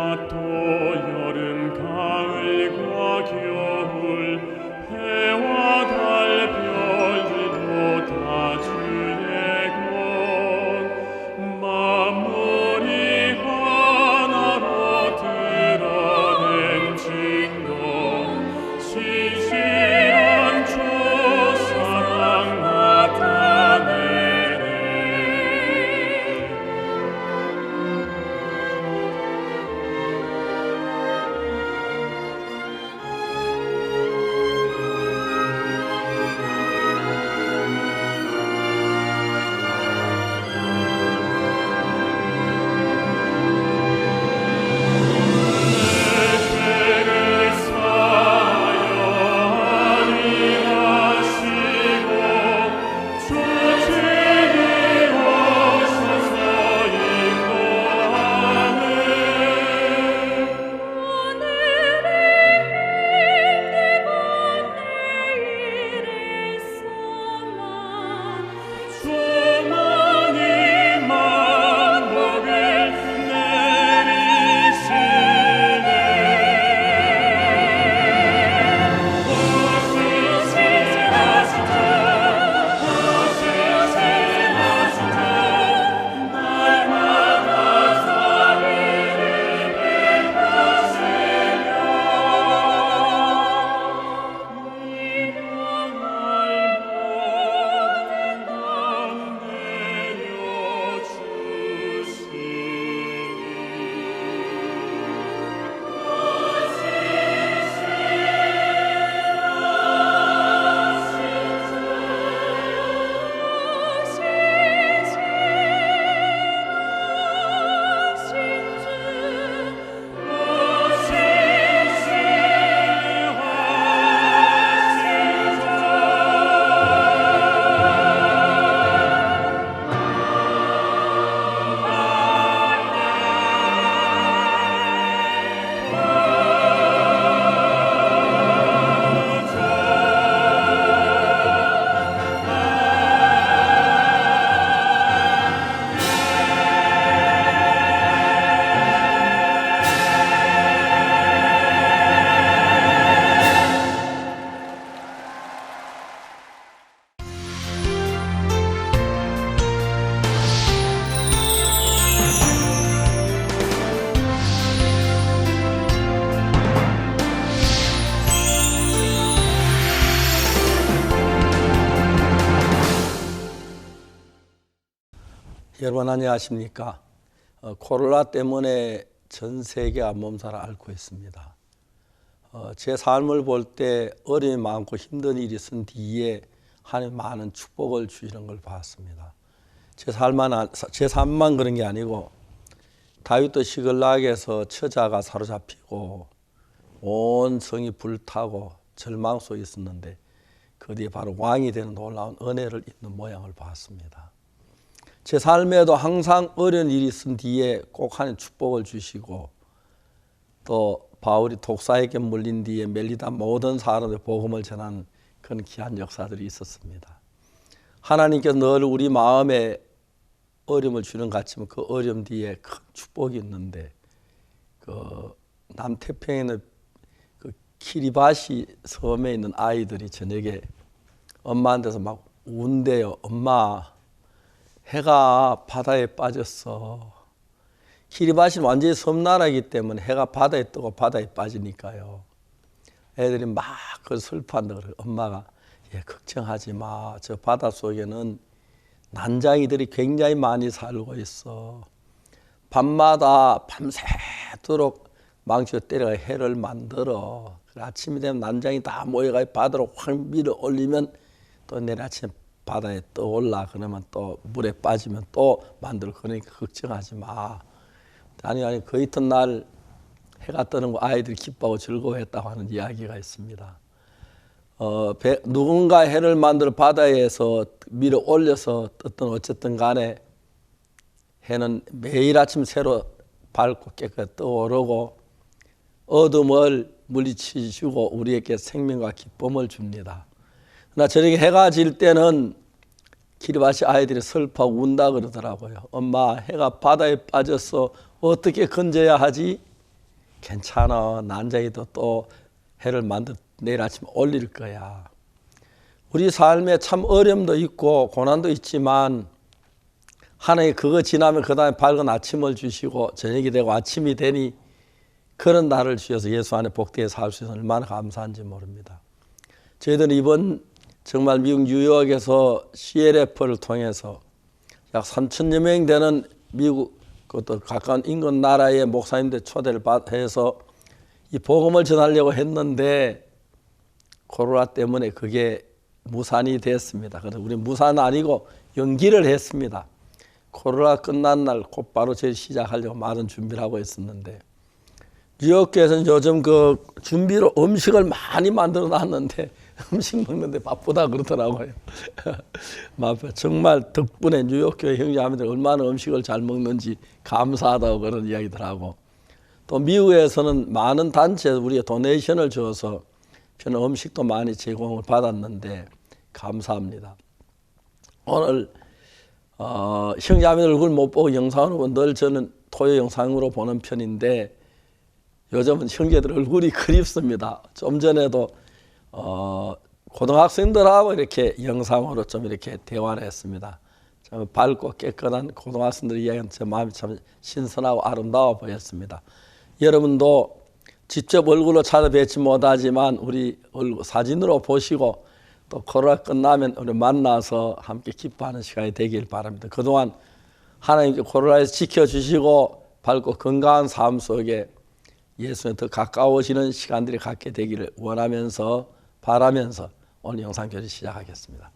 밭도 여름 가을과 겨울 해와 달 별들도 다 주의 것 만물이 하나로 드러낸 증거 신실한 주 사랑 나타내네. 여러분 안녕하십니까? 코로나 때문에 전 세계가 몸살을 앓고 있습니다. 제 삶을 볼 때 어려움이 많고 힘든 일이 있은 뒤에 하나님 많은 축복을 주시는 걸 봤습니다. 제 삶만 그런 게 아니고 다윗도 시글락에서 처자가 사로잡히고 온 성이 불타고 절망 속에 있었는데 그 뒤에 바로 왕이 되는 놀라운 은혜를 입는 모양을 봤습니다. 제 삶에도 항상 어려운 일이 있은 뒤에 꼭 하나님 축복을 주시고 또 바울이 독사에게 물린 뒤에 멜리다 모든 사람들 복음을 전하는 그런 귀한 역사들이 있었습니다. 하나님께서 늘 우리 마음에 어려움을 주는 것 같지만 그 어려움 뒤에 큰 축복이 있는데 그 남태평에 있는 그 키리바시 섬에 있는 아이들이 저녁에 엄마한테서 막 운대요. 엄마, 해가 바다에 빠졌어. 키리바시는 완전히 섬나라이기 때문에 해가 바다에 뜨고 바다에 빠지니까요. 애들이 막 그 슬퍼한다 그래요. 엄마가 걱정하지 마. 저 바닷속에는 난장이들이 굉장히 많이 살고 있어. 밤마다 밤새도록 망치로 때려가 해를 만들어. 아침이 되면 난장이 다 모여가 바다로 확 밀어 올리면 또 내일 아침에 바다에 떠올라. 그러면 또 물에 빠지면 또 만들어. 그러니까 걱정하지 마. 아니 그 이튿날 해가 뜨는 거 아이들이 기뻐하고 즐거워했다고 하는 이야기가 있습니다. 누군가 해를 만들어 바다에서 밀어 올려서 떴든 어쨌든 간에 해는 매일 아침 새로 밝고 깨끗이 떠오르고 어둠을 물리치시고 우리에게 생명과 기쁨을 줍니다. 그러나 저녁에 해가 질 때는 키리바시 아이들이 슬퍼하고 운다 그러더라고요. 엄마, 해가 바다에 빠졌어. 어떻게 건져야 하지? 괜찮아. 난자기도 또 해를 만들 내일 아침 올릴 거야. 우리 삶에 참 어려움도 있고 고난도 있지만 하나님 그거 지나면 그 다음에 밝은 아침을 주시고 저녁이 되고 아침이 되니 그런 날을 주셔서 예수 안에 복되게 살 수 있어서 얼마나 감사한지 모릅니다. 저희들은 이번 정말 미국 뉴욕에서 CLF를 통해서 약 3,000여 명 되는 미국 그것도 가까운 인근 나라의 목사님들 초대를 해서 이 복음을 전하려고 했는데 코로나 때문에 그게 무산이 됐습니다. 그래서 우리 무산 아니고 연기를 했습니다. 코로나 끝난 날 곧바로 저희 시작하려고 많은 준비를 하고 있었는데 뉴욕교회에서는 요즘 그 준비로 음식을 많이 만들어 놨는데 음식 먹는데 바쁘다 그러더라고요. 정말 덕분에 뉴욕교회 형제자매들 얼마나 음식을 잘 먹는지 감사하다고 그런 이야기들 하고 또 미국에서는 많은 단체에서 우리가 도네이션을 줘서 저는 음식도 많이 제공을 받았는데 감사합니다. 오늘 형제자매들 얼굴 못 보고 영상으로 보면 늘 저는 토요 영상으로 보는 편인데 요즘은 형제들 얼굴이 그립습니다. 좀 전에도 고등학생들하고 이렇게 영상으로 좀 이렇게 대화를 했습니다. 좀 밝고 깨끗한 고등학생들 이야기는 제 마음이 참 신선하고 아름다워 보였습니다. 여러분도 직접 얼굴로 찾아뵙지 못하지만 우리 얼굴 사진으로 보시고 또 코로나 끝나면 우리 만나서 함께 기뻐하는 시간이 되길 바랍니다. 그동안 하나님께 코로나에서 지켜주시고 밝고 건강한 삶 속에 예수에 더 가까워지는 시간들이 갖게 되기를 원하면서 바라면서 오늘 영상교제 시작하겠습니다.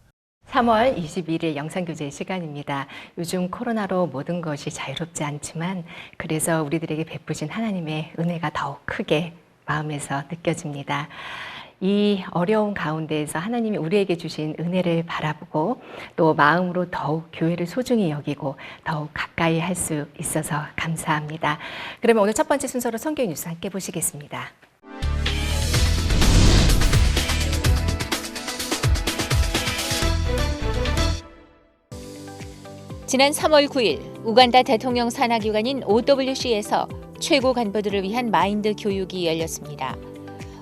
3월 21일 영상교제 시간입니다. 요즘 코로나로 모든 것이 자유롭지 않지만 그래서 우리들에게 베푸신 하나님의 은혜가 더욱 크게 마음에서 느껴집니다. 이 어려운 가운데에서 하나님이 우리에게 주신 은혜를 바라보고 또 마음으로 더욱 교회를 소중히 여기고 더욱 가까이 할 수 있어서 감사합니다. 그러면 오늘 첫 번째 순서로 성경 뉴스 함께 보시겠습니다. 지난 3월 9일 우간다 대통령 산하기관인 OWC에서 최고 간부들을 위한 마인드 교육이 열렸습니다.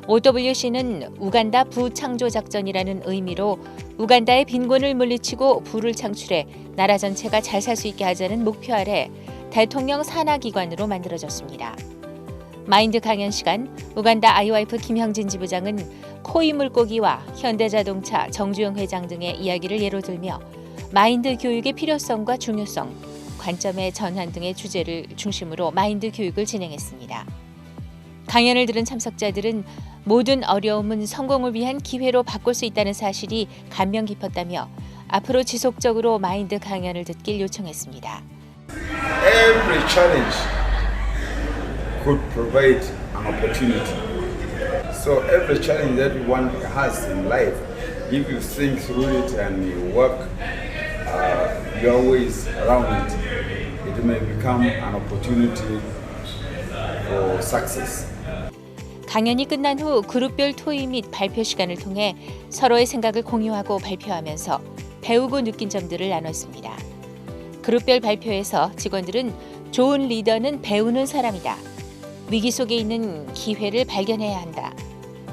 OWC는 우간다 부창조 작전이라는 의미로 우간다의 빈곤을 물리치고 부를 창출해 나라 전체가 잘 살 수 있게 하자는 목표 아래 대통령 산하기관으로 만들어졌습니다. 마인드 강연 시간 우간다 IOF 김형진 지부장은 코이 물고기와 현대자동차 정주영 회장 등의 이야기를 예로 들며 마인드 교육의 필요성과 중요성, 관점의 전환 등의 주제를 중심으로 마인드 교육을 진행했습니다. 강연을 들은 참석자들은 모든 어려움은 성공을 위한 기회로 바꿀 수 있다는 사실이 감명 깊었다며 앞으로 지속적으로 마인드 강연을 듣길 요청했습니다. Every challenge could provide an opportunity. So every challenge that one has in life, if you think through it and you work your ways around it, it may become an opportunity for success. 강연이 끝난 후 그룹별 토의 및 발표 시간을 통해 서로의 생각을 공유하고 발표하면서 배우고 느낀 점들을 나눴습니다. 그룹별 발표에서 직원들은 좋은 리더는 배우는 사람이다. 위기 속에 있는 기회를 발견해야 한다.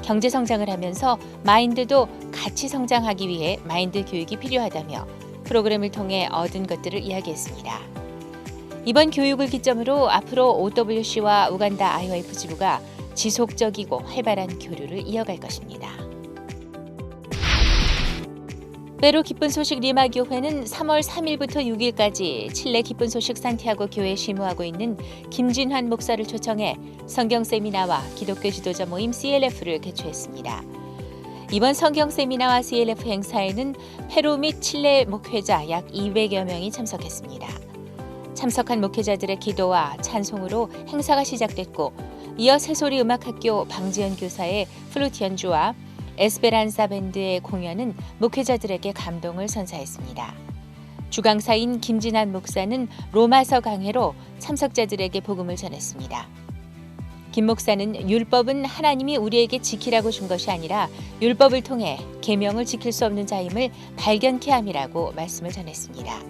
경제 성장을 하면서 마인드도 같이 성장하기 위해 마인드 교육이 필요하다며 프로그램을 통해 얻은 것들을 이야기했습니다. 이번 교육을 기점으로 앞으로 OWC와 우간다 IOF 지부가 지속적이고 활발한 교류를 이어갈 것입니다. 빼로 기쁜 소식 리마 교회는 3월 3일부터 6일까지 칠레 기쁜 소식 산티아고 교회에 심우하고 있는 김진환 목사를 초청해 성경 세미나와 기독교 지도자 모임 CLF를 개최했습니다. 이번 성경 세미나와 CLF 행사에는 페루 및 칠레 목회자 약 200여 명이 참석했습니다. 참석한 목회자들의 기도와 찬송으로 행사가 시작됐고 이어 새소리 음악학교 방지연 교사의 플루트 연주와 에스페란사 밴드의 공연은 목회자들에게 감동을 선사했습니다. 주강사인 김진환 목사는 로마서 강해로 참석자들에게 복음을 전했습니다. 김 목사는 율법은 하나님이 우리에게 지키라고 준 것이 아니라 율법을 통해 계명을 지킬 수 없는 자임을 발견케 함이라고 말씀을 전했습니다.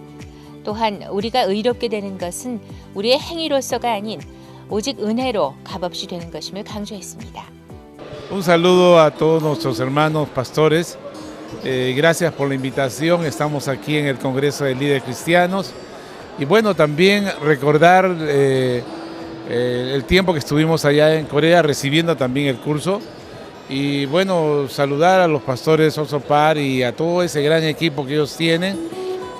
또한 우리가 의롭게 되는 것은 우리의 행위로서가 아닌 오직 은혜로 값없이 되는 것임을 강조했습니다. Un saludo a todos nuestros hermanos pastores. Gracias por la invitación. Estamos aquí en el Congreso de Líderes Cristianos. Y bueno, también recordar el tiempo que estuvimos allá en Corea recibiendo también el curso. Y bueno, saludar a los pastores Osopar y a todo ese gran equipo que ellos tienen,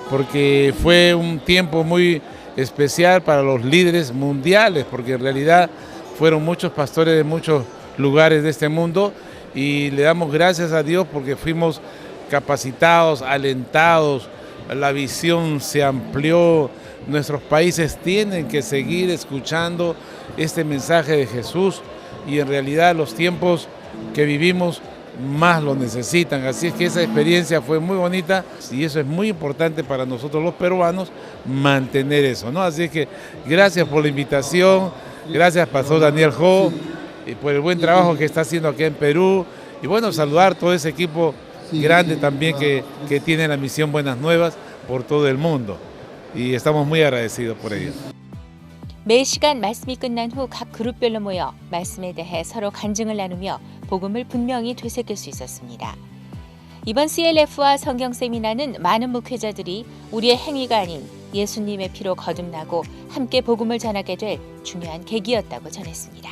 porque fue un tiempo muy especial para los líderes mundiales, porque en realidad fueron muchos pastores de muchos lugares de este mundo y le damos gracias a Dios porque fuimos capacitados, alentados, la visión se amplió, nuestros países tienen que seguir escuchando este mensaje de Jesús y en realidad los tiempos que vivimos más lo necesitan, así es que esa experiencia fue muy bonita y eso es muy importante para nosotros los peruanos mantener eso, ¿no? Así es que gracias por la invitación, gracias Pastor Daniel Ho y por el buen trabajo que está haciendo aquí en Perú y bueno, saludar todo ese equipo grande también que tiene la misión Buenas Nuevas por todo el mundo y estamos muy agradecidos por ello. 매 시간 말씀이 끝난 후 각 그룹별로 모여 말씀에 대해 서로 간증을 나누며 복음을 분명히 되새길 수 있었습니다. 이번 CLF와 성경 세미나는 많은 목회자들이 우리의 행위가 아닌 예수님의 피로 거듭나고 함께 복음을 전하게 될 중요한 계기였다고 전했습니다.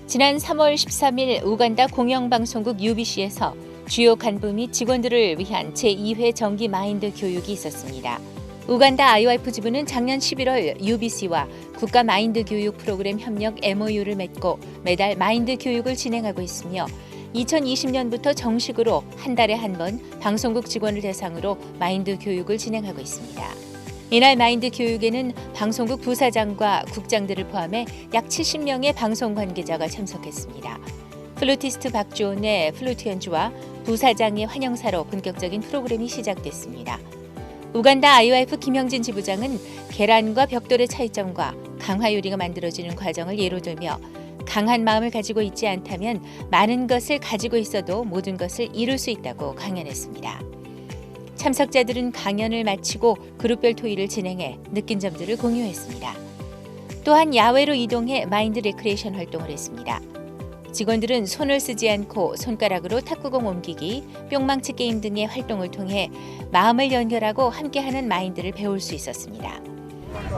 지난 3월 13일 우간다 공영방송국 UBC에서 주요 간부 및 직원들을 위한 제2회 정기 마인드 교육이 있었습니다. 우간다 IYF 지부는 작년 11월 UBC와 국가 마인드 교육 프로그램 협력 MOU를 맺고 매달 마인드 교육을 진행하고 있으며 2020년부터 정식으로 한 달에 한 번 방송국 직원을 대상으로 마인드 교육을 진행하고 있습니다. 이날 마인드 교육에는 방송국 부사장과 국장들을 포함해 약 70명의 방송 관계자가 참석했습니다. 플루티스트 박주원의 플루트 연주와 부사장의 환영사로 본격적인 프로그램이 시작됐습니다. 우간다 IYF 김영진 지부장은 계란과 벽돌의 차이점과 강화 요리가 만들어지는 과정을 예로 들며 강한 마음을 가지고 있지 않다면 많은 것을 가지고 있어도 모든 것을 이룰 수 있다고 강연했습니다. 참석자들은 강연을 마치고 그룹별 토의를 진행해 느낀 점들을 공유했습니다. 또한 야외로 이동해 마인드 레크리에이션 활동을 했습니다. 직원들은 손을 쓰지 않고 손가락으로 탁구공 옮기기, 뿅망치 게임 등의 활동을 통해 마음을 연결하고 함께하는 마인드를 배울 수 있었습니다.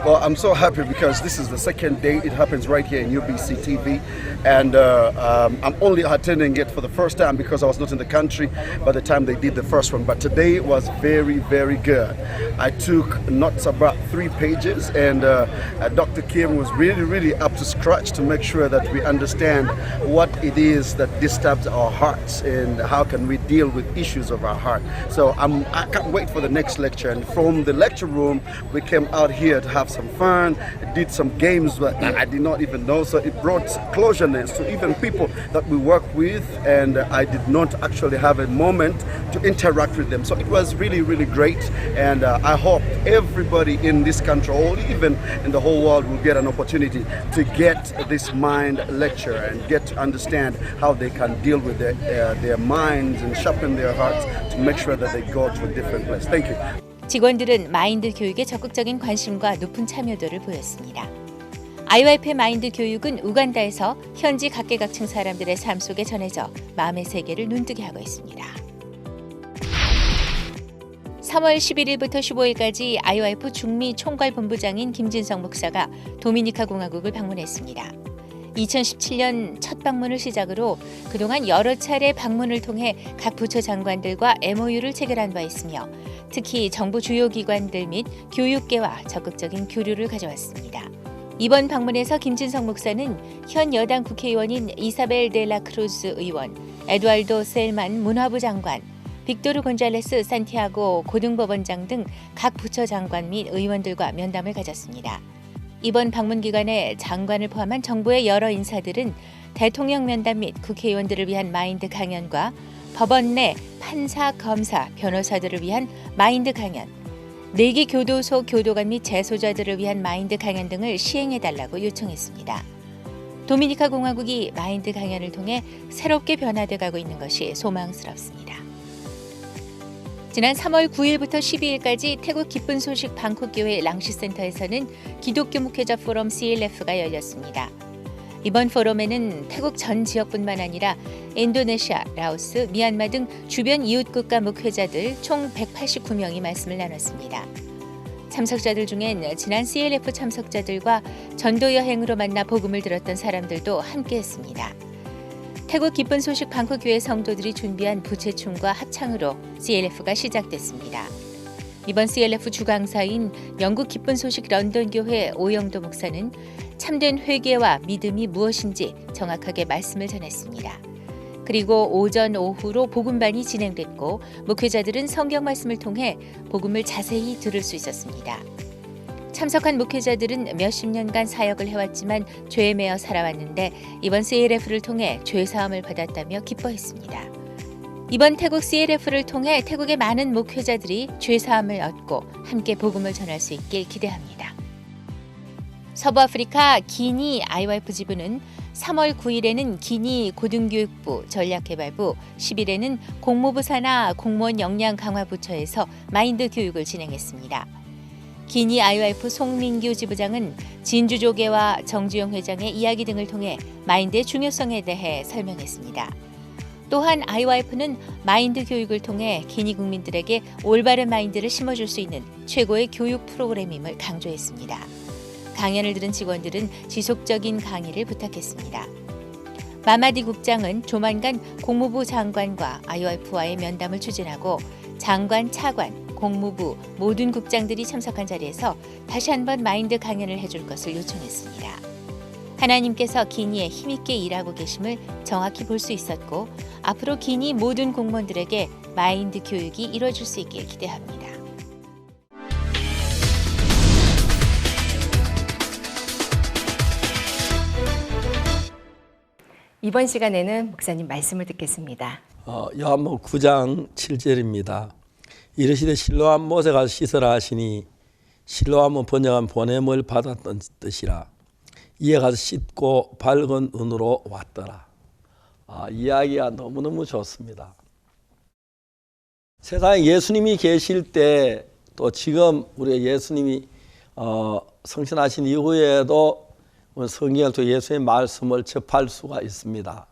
Well, I'm so happy because this is the second day it happens right here in UBC TV, and I'm only attending it for the first time because I was not in the country by the time they did the first one. But today was very, very good. I took notes about 3 pages, and Dr. Kim was really up to scratch to make sure that we understand what it is that disturbs our hearts and how can we deal with issues of our heart. So I can't wait for the next lecture. And from the lecture room, we came out here to have some fun, did some games that I did not even know, so it brought closeness to even people that we work with, and I did not actually have a moment to interact with them. So it was really great, and I hope everybody in this country or even in the whole world will get an opportunity to get this mind lecture and get to understand how they can deal with their minds and sharpen their hearts to make sure that they go to a different place. Thank you. 직원들은 마인드 교육에 적극적인 관심과 높은 참여도를 보였습니다. IYF의 마인드 교육은 우간다에서 현지 각계각층 사람들의 삶 속에 전해져 마음의 세계를 눈뜨게 하고 있습니다. 3월 11일부터 15일까지 IYF 중미 총괄본부장인 김진성 목사가 도미니카 공화국을 방문했습니다. 2017년 첫 방문을 시작으로 그동안 여러 차례 방문을 통해 각 부처 장관들과 MOU를 체결한 바 있으며 특히 정부 주요 기관들 및 교육계와 적극적인 교류를 가져왔습니다. 이번 방문에서 김진성 목사는 현 여당 국회의원인 이사벨 델라 크루즈 의원, 에두알도 셀만 문화부 장관, 빅토르 곤잘레스 산티아고 고등법원장 등 각 부처 장관 및 의원들과 면담을 가졌습니다. 이번 방문 기간에 장관을 포함한 정부의 여러 인사들은 대통령 면담 및 국회의원들을 위한 마인드 강연과 법원 내 판사, 검사, 변호사들을 위한 마인드 강연, 내기 교도소 교도관 및 재소자들을 위한 마인드 강연 등을 시행해달라고 요청했습니다. 도미니카 공화국이 마인드 강연을 통해 새롭게 변화돼 가고 있는 것이 소망스럽습니다. 지난 3월 9일부터 12일까지 태국 기쁜 소식 방콕교회 랑시센터에서는 기독교 목회자 포럼 CLF가 열렸습니다. 이번 포럼에는 태국 전 지역뿐만 아니라 인도네시아, 라오스, 미얀마 등 주변 이웃국가 목회자들 총 189명이 말씀을 나눴습니다. 참석자들 중엔 지난 CLF 참석자들과 전도 여행으로 만나 복음을 들었던 사람들도 함께했습니다. 태국 기쁜 소식 방콕교회 성도들이 준비한 부채춤과 합창으로 CLF가 시작됐습니다. 이번 CLF 주강사인 영국 기쁜 소식 런던교회 오영도 목사는 참된 회개와 믿음이 무엇인지 정확하게 말씀을 전했습니다. 그리고 오전, 오후로 복음반이 진행됐고 목회자들은 성경 말씀을 통해 복음을 자세히 들을 수 있었습니다. 참석한 목회자들은 몇십 년간 사역을 해왔지만 죄에 매여 살아왔는데 이번 CLF를 통해 죄사함을 받았다며 기뻐했습니다. 이번 태국 CLF를 통해 태국의 많은 목회자들이 죄사함을 얻고 함께 복음을 전할 수 있길 기대합니다. 서부아프리카 기니 IYF 지부는 3월 9일에는 기니 고등교육부 전략개발부, 10일에는 공무부 산하 공무원 역량 강화 부처에서 마인드 교육을 진행했습니다. 기니 IYF 송민규 지부장은 진주조개와 정주영 회장의 이야기 등을 통해 마인드의 중요성에 대해 설명했습니다. 또한 IYF는 마인드 교육을 통해 기니 국민들에게 올바른 마인드를 심어줄 수 있는 최고의 교육 프로그램임을 강조했습니다. 강연을 들은 직원들은 지속적인 강의를 부탁했습니다. 마마디 국장은 조만간 공무부 장관과 IYF와의 면담을 추진하고 장관, 차관, 공무부 모든 국장들이 참석한 자리에서 다시 한번 마인드 강연을 해줄 것을 요청했습니다. 하나님께서 기니에 힘있게 일하고 계심을 정확히 볼 수 있었고 앞으로 기니 모든 공무원들에게 마인드 교육이 이루어질 수 있길 기대합니다. 이번 시간에는 목사님 말씀을 듣겠습니다. 요한복음 9장 7절입니다. 이르시되 실로암 못에 가서 씻으라 하시니 실로암은 번역한 보냄을 받았던 뜻이라. 이에 가서 씻고 밝은 눈으로 왔더라. 이야기가 너무너무 좋습니다. 세상에 예수님이 계실 때 또 지금 우리 예수님이 성신하신 이후에도 성경을 통해 예수의 말씀을 접할 수가 있습니다.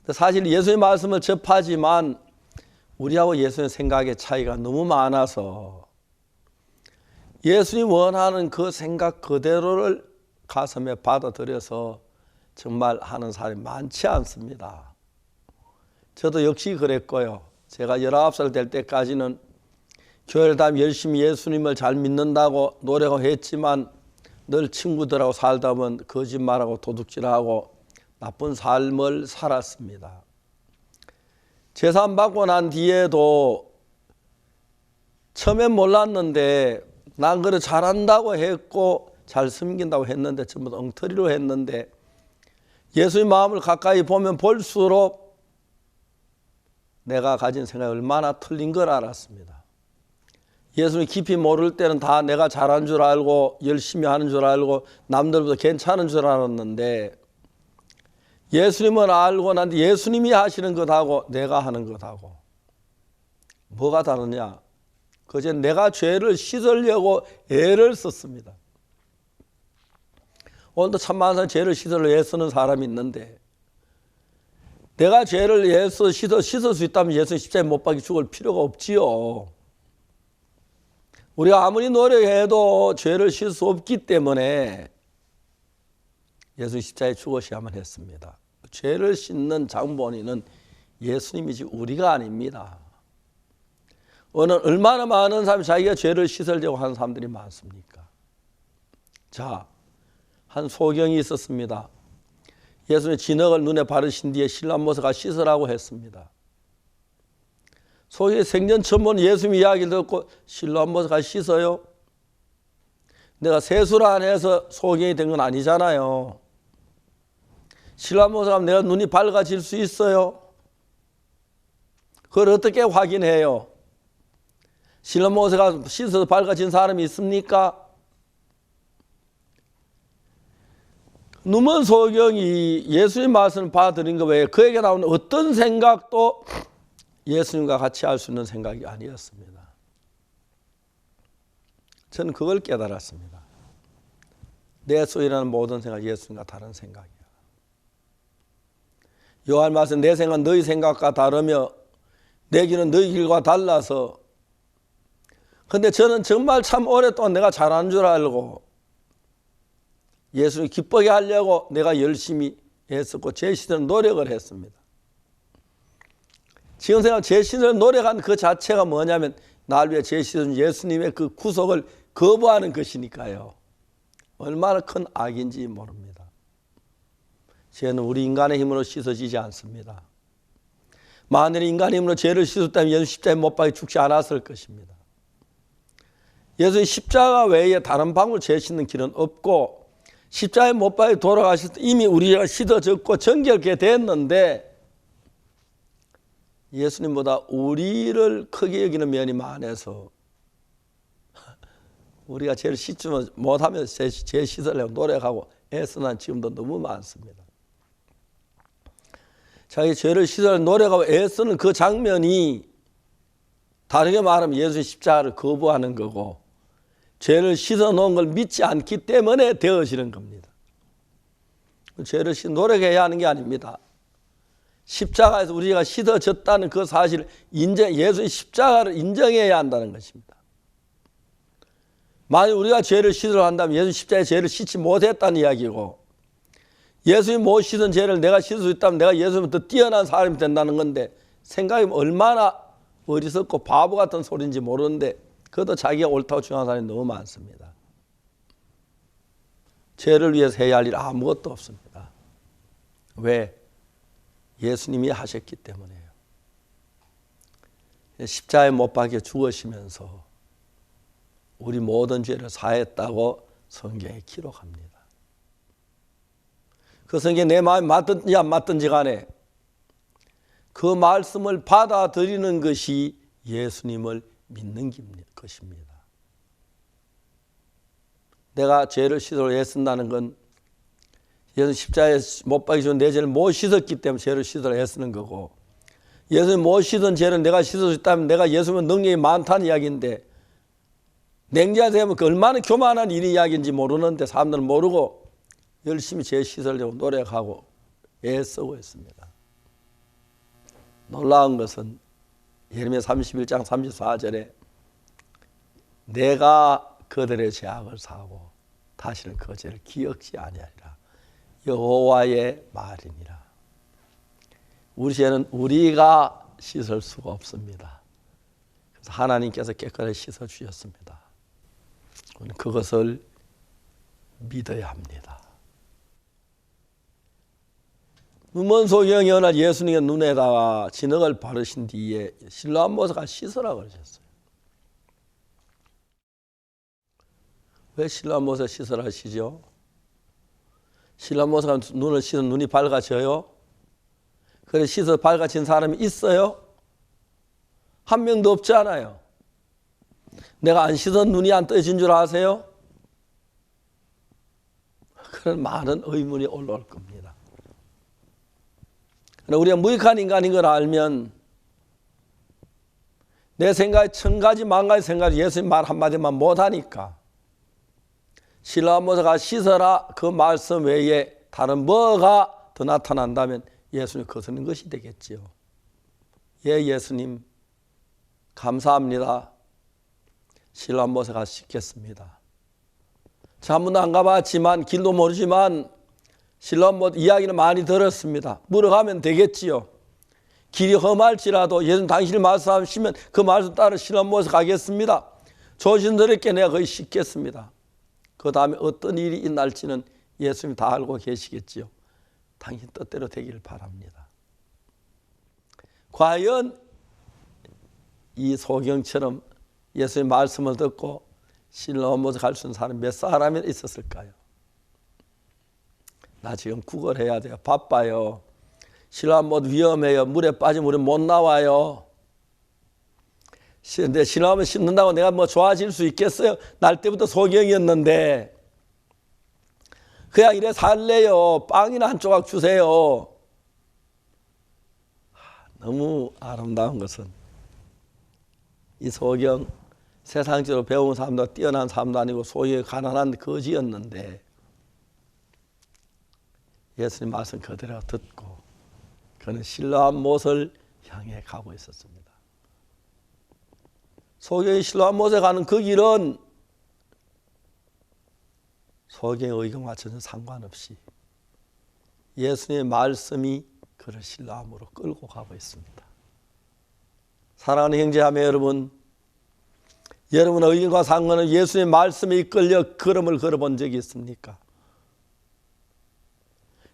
근데 사실 예수의 말씀을 접하지만 우리하고 예수의 생각의 차이가 너무 많아서 예수님 원하는 그 생각 그대로를 가슴에 받아들여서 정말 하는 사람이 많지 않습니다. 저도 역시 그랬고요. 제가 19살 될 때까지는 교회를 다니며 열심히 예수님을 잘 믿는다고 노력을 했지만 늘 친구들하고 살다 보면 거짓말하고 도둑질하고 나쁜 삶을 살았습니다. 제사함 받고 난 뒤에도 처음엔 몰랐는데 난 그래 잘한다고 했고 잘 섬긴다고 했는데 전부 다 엉터리로 했는데 예수의 마음을 가까이 보면 볼수록 내가 가진 생각이 얼마나 틀린 걸 알았습니다. 예수를 깊이 모를 때는 다 내가 잘한 줄 알고 열심히 하는 줄 알고 남들보다 괜찮은 줄 알았는데 예수님을 알고 난 뒤에 예수님이 하시는 것하고 내가 하는 것하고 뭐가 다르냐? 그제 내가 죄를 씻으려고 애를 썼습니다. 오늘도 참 많은 사람이 죄를 씻으려고 애쓰는 사람이 있는데 내가 죄를 애써 씻을 수 있다면 예수님 십자가에 못 박혀 죽을 필요가 없지요. 우리가 아무리 노력해도 죄를 씻을 수 없기 때문에 예수님 십자가에 죽으셔야만 했습니다. 죄를 씻는 장본인은 예수님이지 우리가 아닙니다. 얼마나 많은 사람이 자기가 죄를 씻으려고 하는 사람들이 많습니까? 자, 한 소경이 있었습니다. 예수님의 진흙을 눈에 바르신 뒤에 실로암 못에 가서 씻으라고 했습니다. 소경이 생전 처음 본 예수님 이야기를 듣고 실로암 못에 가서 씻어요? 내가 세수를 안 해서 소경이 된 건 아니잖아요. 실로암 못에 가면 내가 눈이 밝아질 수 있어요? 그걸 어떻게 확인해요? 실로암 못에 가서 씻어서 밝아진 사람이 있습니까? 누먼 소경이 예수님 말씀을 받아들인 거 외에 그에게 나오는 어떤 생각도 예수님과 같이 할 수 있는 생각이 아니었습니다. 저는 그걸 깨달았습니다. 내 속에 일어나는 모든 생각이 예수님과 다른 생각이야. 요한 말씀 내 생각은 너희 생각과 다르며 내 길은 너희 길과 달라서. 근데 저는 정말 참 오랫동안 내가 잘하는 줄 알고 예수님 기쁘게 하려고 내가 열심히 했었고 제 시대는 노력을 했습니다. 지금 생각 제 시대를 노력한 그 자체가 뭐냐면 날 위해 제 시대는 예수님의 그 구속을 거부하는 것이니까요. 얼마나 큰 악인지 모릅니다. 죄는 우리 인간의 힘으로 씻어지지 않습니다. 만일 인간의 힘으로 죄를 씻었다면 예수 십자가에 못 박혀 죽지 않았을 것입니다. 예수의 십자가 외에 다른 방법으로 죄 씻는 길은 없고 십자가에 못 박혀 돌아가셨을 때 이미 우리가 씻어졌고 정결케 됐는데 예수님보다 우리를 크게 여기는 면이 많아서 우리가 죄를 씻지 못하면서 죄 씻으려고 노력하고 애쓰는 지금도 너무 많습니다. 자기 죄를 씻으려고 노력하고 애쓰는 그 장면이 다르게 말하면 예수의 십자가를 거부하는 거고 죄를 씻어놓은 걸 믿지 않기 때문에 되어지는 겁니다. 죄를 노력해야 하는 게 아닙니다. 십자가에서 우리가 씻어졌다는 그 사실을 예수의 십자가를 인정해야 한다는 것입니다. 만약 우리가 죄를 씻으려 한다면 예수 십자가에 죄를 씻지 못했다는 이야기고 예수님 못 씻은 죄를 내가 씻을 수 있다면 내가 예수님부터 뛰어난 사람이 된다는 건데 생각해보면 얼마나 어리석고 바보 같은 소리인지 모르는데 그것도 자기가 옳다고 주장하는 사람이 너무 많습니다. 죄를 위해서 해야 할 일 아무것도 없습니다. 왜? 예수님이 하셨기 때문에요. 십자가에 못 박혀 죽으시면서 우리 모든 죄를 사했다고 성경에 기록합니다. 그 성경에 내 마음이 맞든지 안 맞든지 간에 그 말씀을 받아들이는 것이 예수님을 믿는 것입니다. 내가 죄를 씻으러 애쓴다는 건 예수 십자가에 못 박히시고 내 죄를 못 씻었기 때문에 죄를 씻으러 애쓰는 거고 예수님 못 씻은 죄를 내가 씻을 수 있다면 내가 예수님은 능력이 많다는 이야기인데 냉지가 되면 그 얼마나 교만한 일이 이야기인지 모르는데 사람들은 모르고 열심히 죄 씻으려고 노력하고 애쓰고 있습니다. 놀라운 것은 예레미야 31장 34절에 내가 그들의 죄악을 사하고 다시는 그 죄를 기억지 아니하리라. 여호와의 말이니라. 우리 죄는 우리가 씻을 수가 없습니다. 그래서 하나님께서 깨끗하게 씻어 주셨습니다. 그것을 믿어야 합니다. 문소경이 어느 날 예수님의 눈에다가 진흙을 바르신 뒤에 실로암 모세가 씻으라고 그러셨어요. 왜 실로암 모세 씻으라 하시죠? 실로암 모세가 눈을 씻으면 눈이 밝아져요? 그래 씻어 밝아진 사람이 있어요? 한 명도 없잖아요. 내가 안 씻은 눈이 안 떠진 줄 아세요? 그런 많은 의문이 올라올 겁니다. 우리가 무익한 인간인 걸 알면 내 생각에 천 가지 만 가지 생각을 예수님 말 한마디만 못하니까 실로암 모세가 씻어라 그 말씀 외에 다른 뭐가 더 나타난다면 예수님 거스는 것이 되겠지요. 예, 예수님 감사합니다. 실로암 모세가 씻겠습니다. 저 한 번도 안 가봤지만 길도 모르지만 실로암 모세 이야기는 많이 들었습니다. 물어가면 되겠지요. 길이 험할지라도 예수님 당신이 말씀하시면 그 말씀 따라 실로암 모세 가겠습니다. 조심스럽게 내가 거기 씻겠습니다. 그 다음에 어떤 일이 있날지는 예수님이 다 알고 계시겠지요. 당신 뜻대로 되기를 바랍니다. 과연 이 소경처럼 예수님의 말씀을 듣고 실로암 모세 갈 수 있는 사람이 몇 사람이 있었을까요? 나 지금 구걸해야 돼요. 바빠요. 실로암 모세 위험해요. 물에 빠지면 우리 못 나와요. 근데 실로암을 씻는다고 내가 뭐 좋아질 수 있겠어요? 날 때부터 소경이었는데 그냥 이래 살래요. 빵이나 한 조각 주세요. 너무 아름다운 것은 이 소경 세상적으로 배운 사람도 뛰어난 사람도 아니고 소유의 가난한 거지였는데 예수님 말씀 그대로 듣고 그는 실로암 못을 향해 가고 있었습니다. 소경이 실로암 못에 가는 그 길은 소경의 의견과 전혀 상관없이 예수님의 말씀이 그를 실로암으로 끌고 가고 있습니다. 사랑하는 형제자매 여러분, 여러분의 의견과 상관없이 예수님의 말씀에 이끌려 걸음을 걸어본 적이 있습니까?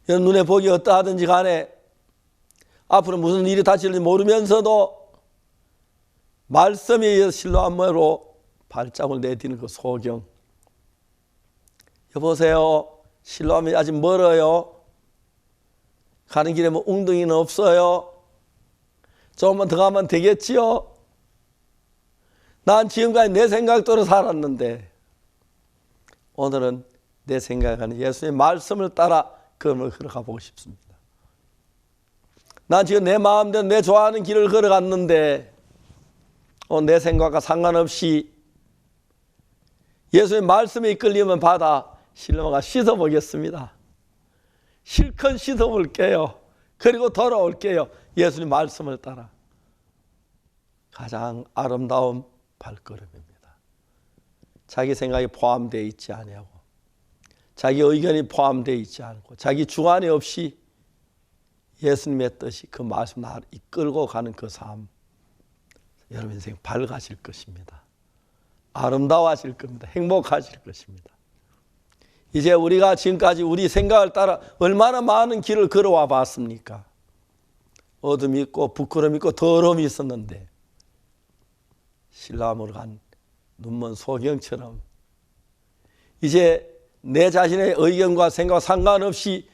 여러분 눈에 보기 어떠하든지 간에 앞으로 무슨 일이 닥칠지 모르면서도 말씀에 의해서 실로암으로 발자국을 내디는 그 소경. 여보세요, 실로암이 아직 멀어요. 가는 길에 뭐 웅덩이는 없어요. 조금만 더 가면 되겠지요. 난 지금까지 내 생각대로 살았는데 오늘은 내 생각은 예수님의 말씀을 따라 걸음을 걸어가 보고 싶습니다. 난 지금 내 마음대로 내 좋아하는 길을 걸어갔는데 내 생각과 상관없이 예수님의 말씀에 이끌리면 받아 실로암아 씻어보겠습니다. 실컷 씻어볼게요. 그리고 돌아올게요. 예수님 말씀을 따라. 가장 아름다운 발걸음입니다. 자기 생각이 포함되어 있지 아니하고 자기 의견이 포함되어 있지 않고 자기 주관이 없이 예수님의 뜻이 그 말씀 나를 이끌고 가는 그 삶, 여러분 인생 밝아질 것입니다. 아름다워질 겁니다. 행복하실 것입니다. 이제 우리가 지금까지 우리 생각을 따라 얼마나 많은 길을 걸어와 봤습니까? 어둠이 있고 부끄러움이 있고 더러움이 있었는데 실로암으로 간 눈먼 소경처럼 이제 내 자신의 의견과 생각과 상관없이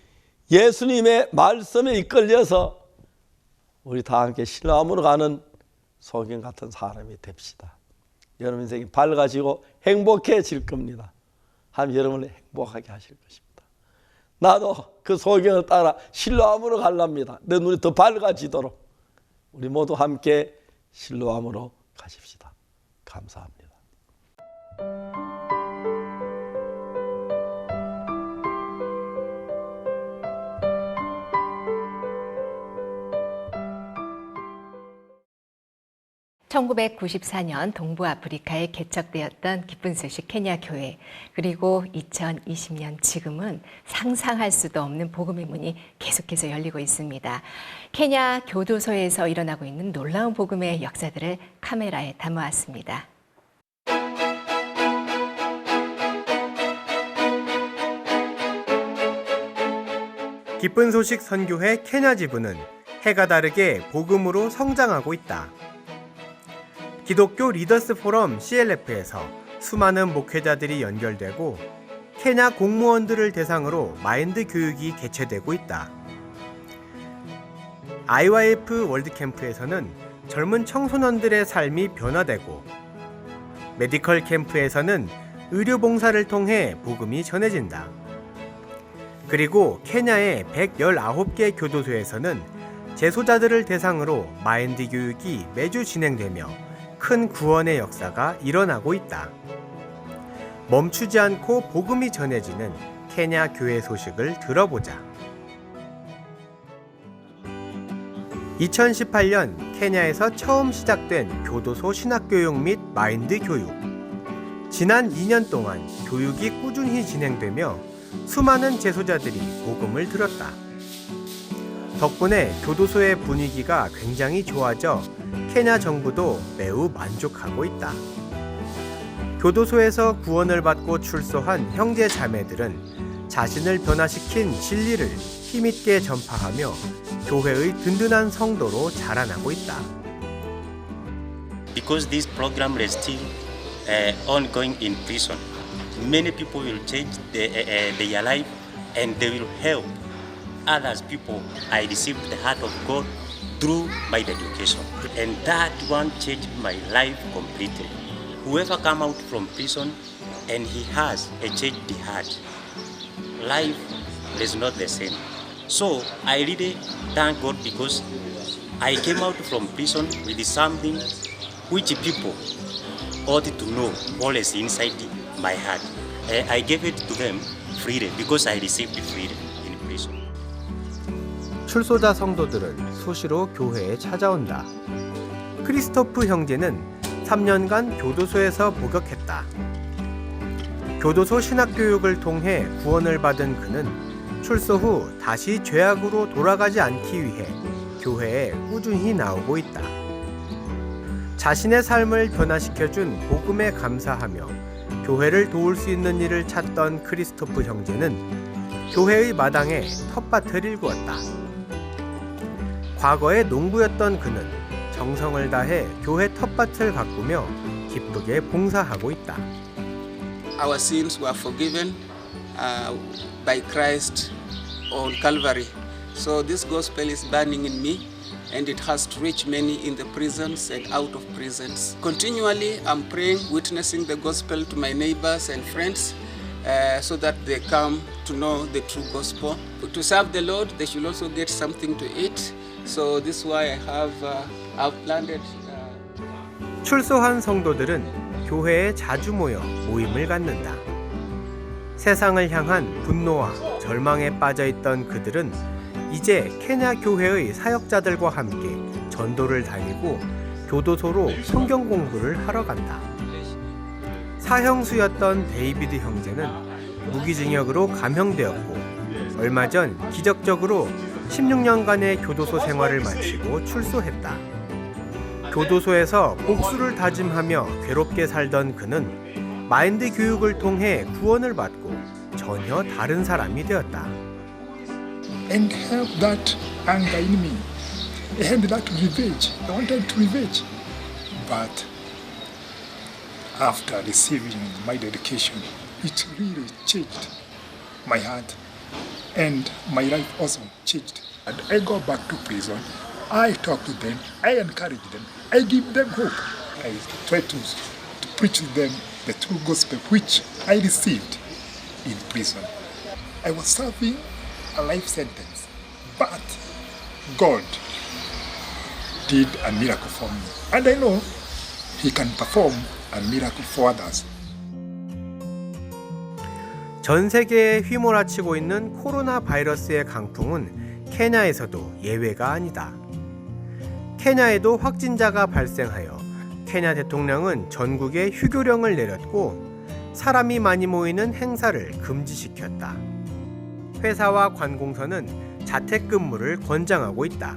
예수님의 말씀에 이끌려서 우리 다 함께 실로암으로 가는 소경 같은 사람이 됩시다. 여러분 인생이 밝아지고 행복해질 겁니다. 하나님 여러분을 행복하게 하실 것입니다. 나도 그 소경을 따라 실로암으로 가랍니다. 내 눈이 더 밝아지도록 우리 모두 함께 실로암으로 가십시다. 감사합니다. (1994년) 동부아프리카에 개척되었던 기쁜 소식 케냐 교회, 그리고 2020년 지금은 상상할 수도 없는 복음의 문이 계속해서 열리고 있습니다. 케냐 교도소에서 일어나고 있는 놀라운 복음의 역사들을 카메라에 담아왔습니다. 기쁜 소식 선교회 케냐 지부는 해가 다르게 복음으로 성장하고 있다. 기독교 리더스 포럼 CLF에서 수많은 목회자들이 연결되고 케냐 공무원들을 대상으로 마인드 교육이 개최되고 있다. IYF 월드캠프에서는 젊은 청소년들의 삶이 변화되고 메디컬 캠프에서는 의료봉사를 통해 복음이 전해진다. 그리고 케냐의 119개 교도소에서는 재소자들을 대상으로 마인드 교육이 매주 진행되며 큰 구원의 역사가 일어나고 있다. 멈추지 않고 복음이 전해지는 케냐 교회 소식을 들어보자. 2018년 케냐에서 처음 시작된 교도소 신학교육 및 마인드 교육. 지난 2년 동안 교육이 꾸준히 진행되며 수많은 재소자들이 복음을 들었다. 덕분에 교도소의 분위기가 굉장히 좋아져 케냐 정부도 매우 만족하고 있다. 교도소에서 구원을 받고 출소한 형제 자매들은 자신을 변화시킨 진리를 힘있게 전파하며 교회의 든든한 성도로 자라나고 있다. Because this program is still ongoing in prison, many people will change their life and they will help others people. I received the heart of God through my education, and that one changed my life completely. Whoever come out from prison and he has a changed heart, life is not the same. So I really thank God because I came out from prison with something which people ought to know what is inside my heart. I gave it to them freely because I received freedom in prison. 출소자 성도들은 수시로 교회에 찾아온다. 크리스토프 형제는 3년간 교도소에서 복역했다. 교도소 신학교육을 통해 구원을 받은 그는 출소 후 다시 죄악으로 돌아가지 않기 위해 교회에 꾸준히 나오고 있다. 자신의 삶을 변화시켜준 복음에 감사하며 교회를 도울 수 있는 일을 찾던 크리스토프 형제는 교회의 마당에 텃밭을 일구었다. 과거에 농부였던 그는 정성을 다해 교회 텃밭을 가꾸며 기쁘게 봉사하고 있다. Our sins were forgiven by Christ on Calvary. So this gospel is burning in me and it has to reach many in the prisons and out of prisons. Continually I'm praying, witnessing the gospel to my neighbors and friends so that they come to know the true gospel. To serve the Lord, they should also get something to eat. So this is why I've planted. 출소한 성도들은 교회에 자주 모여 모임을 갖는다. 세상을 향한 분노와 절망에 빠져있던 그들은 이제 케냐 교회의 사역자들과 함께 전도를 다니고 교도소로 성경 공부를 하러 간다. 사형수였던 데이비드 형제는 무기징역으로 감형되었고 얼마 전 기적적으로 16년간의 교도소 생활을 마치고 출소했다. 교도소에서 복수를 다짐하며 괴롭게 살던 그는 마인드 교육을 통해 구원을 받고 전혀 다른 사람이 되었다. And have that anger in me. I had that revenge. I wanted to revenge. But after receiving my dedication, it really changed my heart and my life also changed. And I go back to prison. I talk to them. I encourage them. I give them hope. I try to preach to them the true gospel which I received in prison. I was serving a life sentence, but God did a miracle for me, and I know He can perform a miracle for others. 전 세계에 휘몰아치고 있는 코로나 바이러스의 강풍은 케냐에서도 예외가 아니다. 케냐에도 확진자가 발생하여 케냐 대통령은 전국에 휴교령을 내렸고 사람이 많이 모이는 행사를 금지시켰다. 회사와 관공서는 자택근무를 권장하고 있다.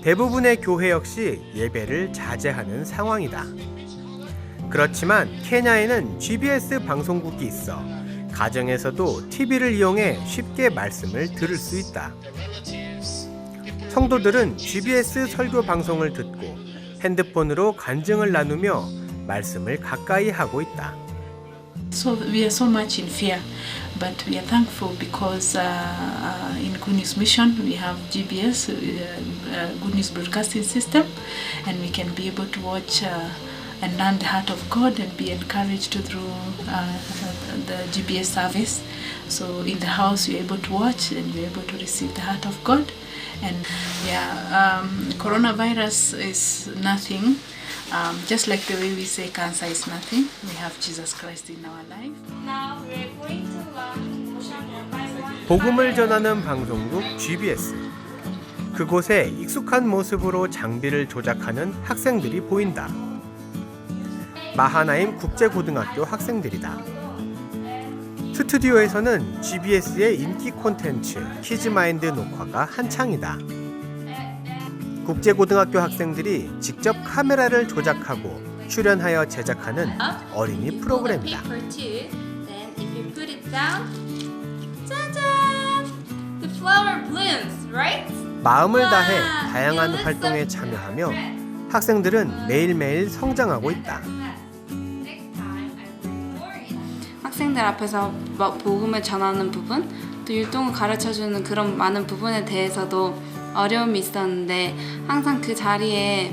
대부분의 교회 역시 예배를 자제하는 상황이다. 그렇지만 케냐에는 GBS 방송국이 있어 가정에서도 TV를 이용해 쉽게 말씀을 들을 수 있다. 성도들은 GBS 설교 방송을 듣고 핸드폰으로 간증을 나누며 말씀을 가까이 하고 있다. So we are so much in fear, but we are thankful because in Good News Mission we have GBS, Good News Broadcasting System, and we can be able to watch and learn the heart of God and be encouraged through the GBS service. So in the house you're able to watch and you're able to receive the heart of God. And coronavirus is nothing. Just like the way we say cancer is nothing, we have Jesus Christ in our life. Now we're going to learn 복음을 전하는 방송국 GBS. 그곳에 익숙한 모습으로 장비를 조작하는 학생들이 보인다. 마하나임 국제고등학교 학생들이다. 스튜디오에서는 GBS의 인기 콘텐츠 키즈마인드 녹화가 한창이다. 국제고등학교 학생들이 직접 카메라를 조작하고 출연하여 제작하는 어린이 프로그램이다. 마음을 다해 다양한 활동에 참여하며 학생들은 매일매일 성장하고 있다. 학생들 앞에서 복음을 전하는 부분, 또 율동을 가르쳐주는 그런 많은 부분에 대해서도 어려움이 있었는데 항상 그 자리에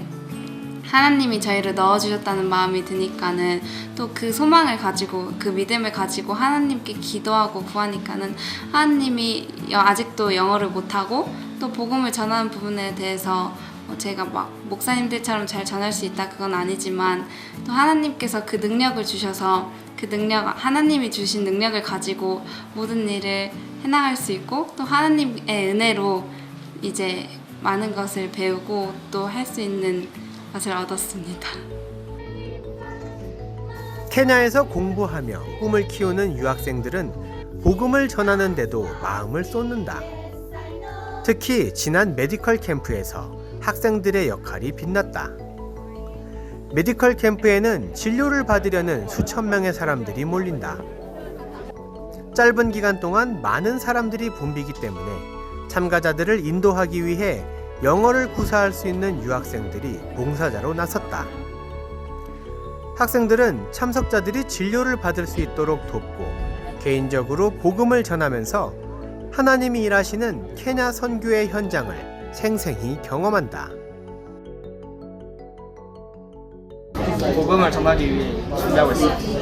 하나님이 저희를 넣어주셨다는 마음이 드니까는 또 그 소망을 가지고 그 믿음을 가지고 하나님께 기도하고 구하니까는 하나님이 아직도 영어를 못하고 또 복음을 전하는 부분에 대해서 제가 막 목사님들처럼 잘 전할 수 있다 그건 아니지만 또 하나님께서 그 능력을 주셔서 그 능력, 하나님이 주신 능력을 가지고 모든 일을 해나갈 수 있고 또 하나님의 은혜로 이제 많은 것을 배우고 또 할 수 있는 것을 얻었습니다. 케냐에서 공부하며 꿈을 키우는 유학생들은 복음을 전하는 데도 마음을 쏟는다. 특히 지난 메디컬 캠프에서 학생들의 역할이 빛났다. 메디컬 캠프에는 진료를 받으려는 수천 명의 사람들이 몰린다. 짧은 기간 동안 많은 사람들이 붐비기 때문에 참가자들을 인도하기 위해 영어를 구사할 수 있는 유학생들이 봉사자로 나섰다. 학생들은 참석자들이 진료를 받을 수 있도록 돕고 개인적으로 복음을 전하면서 하나님이 일하시는 케냐 선교의 현장을 생생히 경험한다. 복음을 전하기 위해 준비하고 있습니다.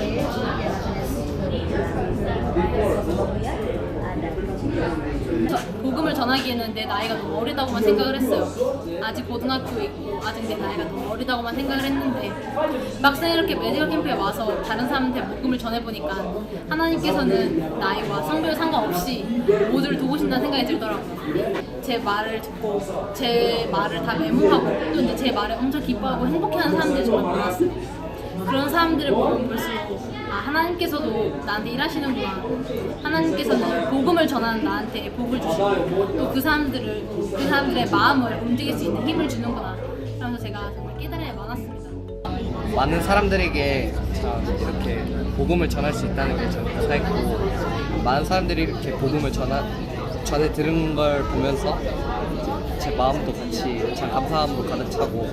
복음을 전하기에는 내 나이가 너무 어리다고만 생각을 했어요. 아직 고등학교에 있고 아직 내 나이가 너무 어리다고만 생각을 했는데 막상 이렇게 메디컬 캠프에 와서 다른 사람한테 복음을 전해보니까 하나님께서는 나이와 성별 상관없이 모두를 도우신다는 생각이 들더라고요. 제 말을 듣고 제 말을 다 메모하고 또 이제 제 말을 엄청 기뻐하고 행복해하는 사람들이 정말 많았어요. 그런 사람들을 보면 볼수록 하나님께서도 나한테 일하시는구나. 하나님께서는 복음을 전하는 나한테 복을 주시고 또 그 사람들의 마음을 움직일 수 있는 힘을 주는구나. 그러면서 제가 정말 깨달음이 많았습니다. 많은 사람들에게 참 이렇게 복음을 전할 수 있다는 게 참 감사했고 많은 사람들이 이렇게 복음을 전해 들은 걸 보면서 제 마음도 같이 참 감사함도 가득 차고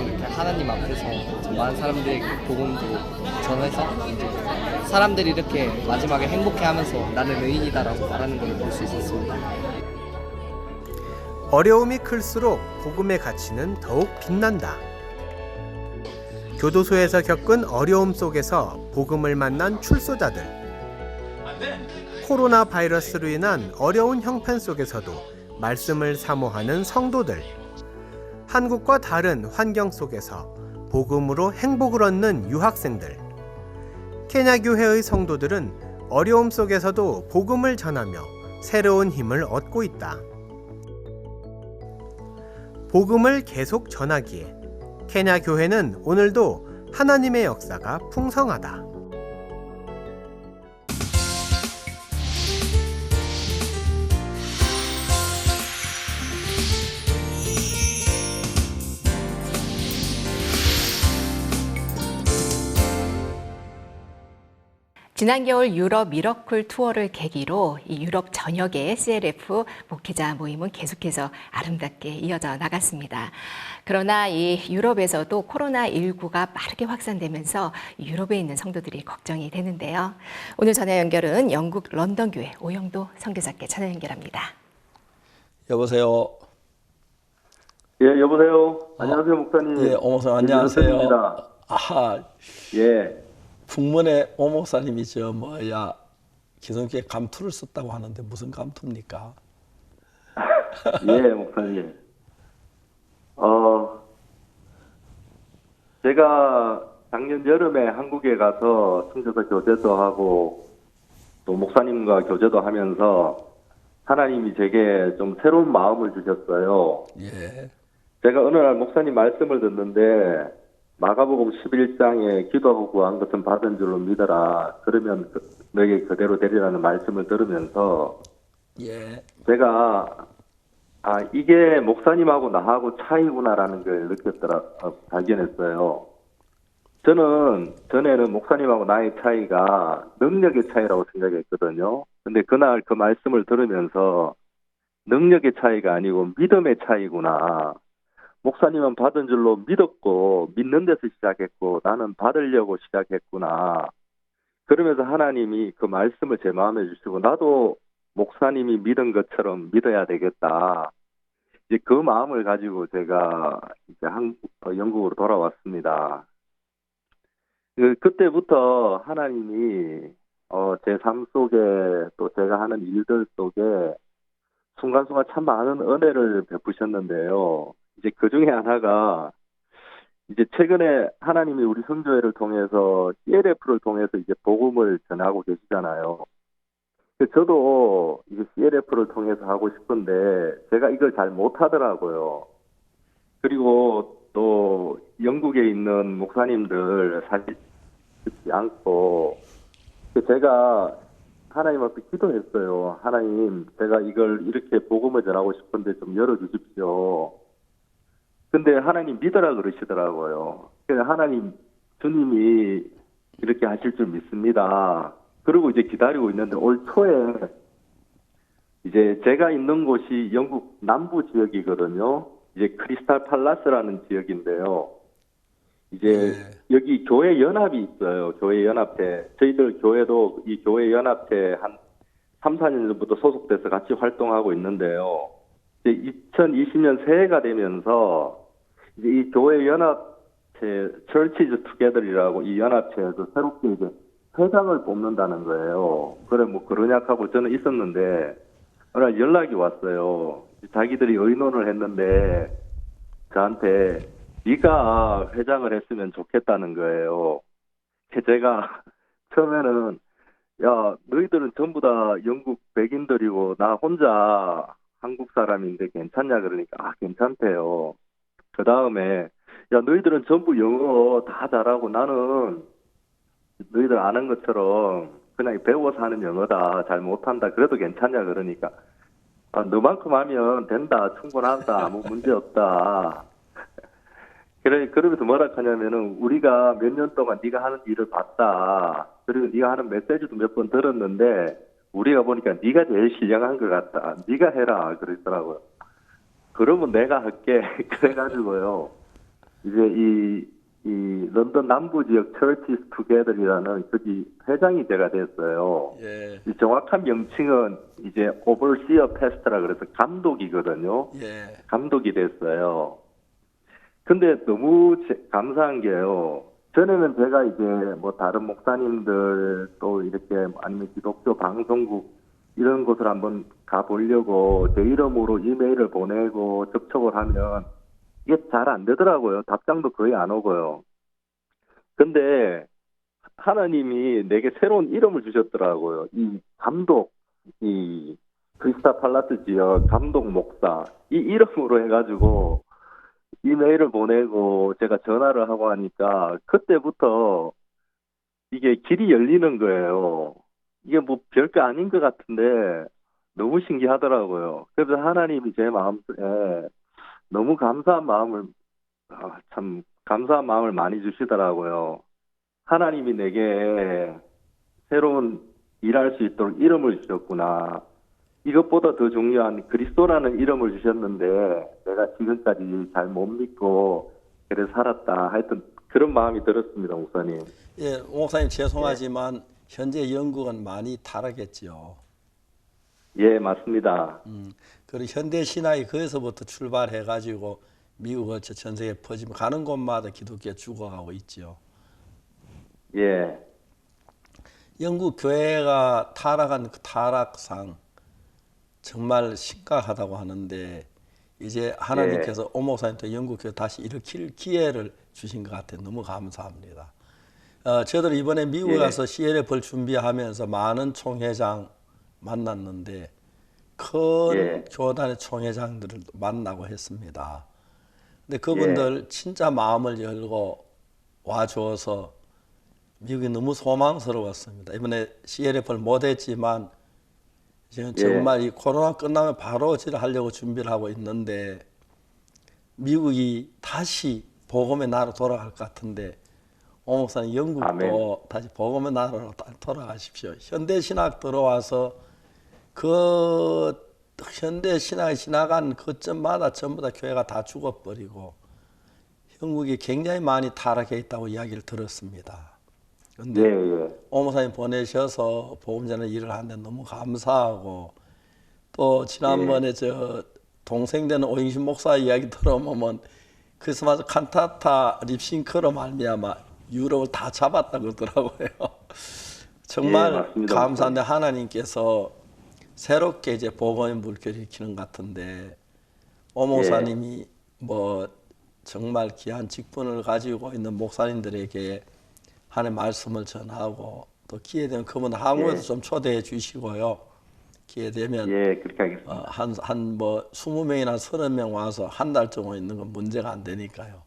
이렇게 하나님 앞에서 많은 사람들에게 복음도 전해서 이제 사람들이 이렇게 마지막에 행복해하면서 나는 의인이다라고 말하는 걸 볼 수 있었습니다. 어려움이 클수록 복음의 가치는 더욱 빛난다. 교도소에서 겪은 어려움 속에서 복음을 만난 출소자들, 코로나 바이러스로 인한 어려운 형편 속에서도 말씀을 사모하는 성도들, 한국과 다른 환경 속에서 복음으로 행복을 얻는 유학생들, 케냐 교회의 성도들은 어려움 속에서도 복음을 전하며 새로운 힘을 얻고 있다. 복음을 계속 전하기에 케냐 교회는 오늘도 하나님의 역사가 풍성하다. 지난 겨울 유럽 미러클 투어를 계기로 이 유럽 전역의 CLF 목회자 모임은 계속해서 아름답게 이어져 나갔습니다. 그러나 이 유럽에서도 코로나19가 빠르게 확산되면서 유럽에 있는 성도들이 걱정이 되는데요. 오늘 전화 연결은 영국 런던 교회 오영도 선교사께 전화 연결합니다. 여보세요. 예, 여보세요. 안녕하세요, 목사님. 예, 오목사님 안녕하세요. 아하. 예. 풍문에 오 목사님이 기성교회 감투를 썼다고 하는데 무슨 감투입니까? 예, 목사님. 제가 작년 여름에 한국에 가서 선교사 교제도 하고 또 목사님과 교제도 하면서 하나님이 제게 좀 새로운 마음을 주셨어요. 예. 제가 어느 날 목사님 말씀을 듣는데 마가복음 11장에 기도하고 구한 것은 받은 줄로 믿어라. 그러면 너에게 그대로 되리라는 말씀을 들으면서 예. 제가 이게 목사님하고 나하고 차이구나라는 걸 발견했어요. 저는 전에는 목사님하고 나의 차이가 능력의 차이라고 생각했거든요. 근데 그날 그 말씀을 들으면서 능력의 차이가 아니고 믿음의 차이구나. 목사님은 받은 줄로 믿었고 믿는 데서 시작했고 나는 받으려고 시작했구나. 그러면서 하나님이 그 말씀을 제 마음에 주시고 나도 목사님이 믿은 것처럼 믿어야 되겠다. 이제 그 마음을 가지고 제가 이제 영국으로 돌아왔습니다. 그때부터 하나님이 제 삶 속에 또 제가 하는 일들 속에 순간순간 참 많은 은혜를 베푸셨는데요. 이제 그 중에 하나가 이제 최근에 하나님이 우리 성교회를 통해서 CLF를 통해서 이제 복음을 전하고 계시잖아요. 저도 이제 CLF를 통해서 하고 싶은데 제가 이걸 잘 못하더라고요. 그리고 또 영국에 있는 목사님들 사실 듣지 않고 제가 하나님 앞에 기도했어요. 하나님, 제가 이걸 이렇게 복음을 전하고 싶은데 좀 열어주십시오. 근데 하나님 믿으라 그러시더라고요. 그래서 하나님, 주님이 이렇게 하실 줄 믿습니다. 그리고 이제 기다리고 있는데 올 초에 이제 제가 있는 곳이 영국 남부 지역이거든요. 이제 크리스탈 팔라스라는 지역인데요. 이제 여기 교회 연합이 있어요. 교회 연합회. 저희들 교회도 이 교회 연합회 한 3, 4년 전부터 소속돼서 같이 활동하고 있는데요. 이제 2020년 새해가 되면서 이제 이 교회 연합회 Churches Together이라고 이 연합회에서 새롭게 이제 회장을 뽑는다는 거예요. 그래 뭐 그러냐 하고 저는 있었는데 어느 날 연락이 왔어요. 자기들이 의논을 했는데 저한테 네가 회장을 했으면 좋겠다는 거예요. 제가 처음에는 야 너희들은 전부 다 영국 백인들이고 나 혼자 한국 사람인데 괜찮냐 그러니까 아 괜찮대요. 그 다음에 야 너희들은 전부 영어 다 잘하고 나는 너희들 아는 것처럼 그냥 배워서 하는 영어다 잘 못한다 그래도 괜찮냐 그러니까 아, 너만큼 하면 된다 충분하다 아무 문제 없다. 그래 그러면서 뭐라 하냐면은 우리가 몇 년 동안 네가 하는 일을 봤다. 그리고 네가 하는 메시지도 몇 번 들었는데 우리가 보니까 네가 제일 신령한 것 같다. 네가 해라 그러더라고요. 그러면 내가 할게. 그래가지고요. 이제 이 런던 남부 지역 Churches Together이라는 거기 회장이 제가 됐어요. 예. 이 정확한 명칭은 이제 Overseer Pastor라 그래서 감독이거든요. 예. 감독이 됐어요. 근데 너무 감사한 게요. 전에는 제가 이제 뭐 다른 목사님들 또 이렇게 아니면 기독교 방송국 이런 곳을 한번 가보려고 제 이름으로 이메일을 보내고 접촉을 하면 이게 잘 안 되더라고요. 답장도 거의 안 오고요. 근데 하나님이 내게 새로운 이름을 주셨더라고요. 이 감독, 이 크리스탈 팔라스 지역 감독 목사 이 이름으로 해가지고 이메일을 보내고 제가 전화를 하고 하니까 그때부터 이게 길이 열리는 거예요. 이게 뭐 별거 아닌 것 같은데 너무 신기하더라고요. 그래서 하나님이 제 마음속에 너무 감사한 마음을 참 감사한 마음을 많이 주시더라고요. 하나님이 내게 새로운 일할 수 있도록 이름을 주셨구나. 이것보다 더 중요한 그리스도라는 이름을 주셨는데 내가 지금까지 잘 못 믿고 그래 살았다. 하여튼 그런 마음이 들었습니다, 목사님. 예, 목사님 죄송하지만 현재 영국은 많이 타락했지요. 예, 맞습니다. 그리고 현대 신학이 거기서부터 출발해가지고 미국을 전 세계에 퍼지면 가는 곳마다 기독교 죽어가고 있지요. 예. 영국 교회가 타락한 그 타락상 정말 심각하다고 하는데 이제 하나님께서 오 목사님한테 영국 교회 다시 일으킬 기회를 주신 것 같아요. 너무 감사합니다. 저들 이번에 미국에 가서 CLF를 준비하면서 많은 총회장 만났는데 큰 교단의 총회장들을 만나고 했습니다. 근데 그분들 진짜 마음을 열고 와줘서 미국이 너무 소망스러웠습니다. 이번에 CLF를 못했지만 지금 정말 이 코로나 끝나면 바로 하려고 준비를 하고 있는데 미국이 다시 복음의 나라로 돌아갈 것 같은데 오 목사님 영국도 아멘. 다시 복음의 나라로 돌아가십시오. 현대신학 들어와서 그 현대신학이 지나간 거점마다 전부 다 교회가 다 죽어버리고 영국이 굉장히 많이 타락해 있다고 이야기를 들었습니다. 근데 오 목사님 보내셔서 복음 전하는 일을 하는데 너무 감사하고 또 지난번에 저 동생 되는 오영신 목사 이야기 들어보면 크리스마스 칸타타 립싱크로 말미암아 유럽을 다 잡았다 그러더라고요. 정말 감사한데 하나님께서 새롭게 이제 복음의 물결을 일으키는 것 같은데 오 목사님이 뭐 정말 귀한 직분을 가지고 있는 목사님들에게 하나님의 말씀을 전하고 또 기회 되면 그분 한국에도 좀 초대해 주시고요. 기회 되면 그렇게 하겠습니다. 한 뭐 20명이나 30명 와서 한 달 정도 있는 건 문제가 안 되니까요.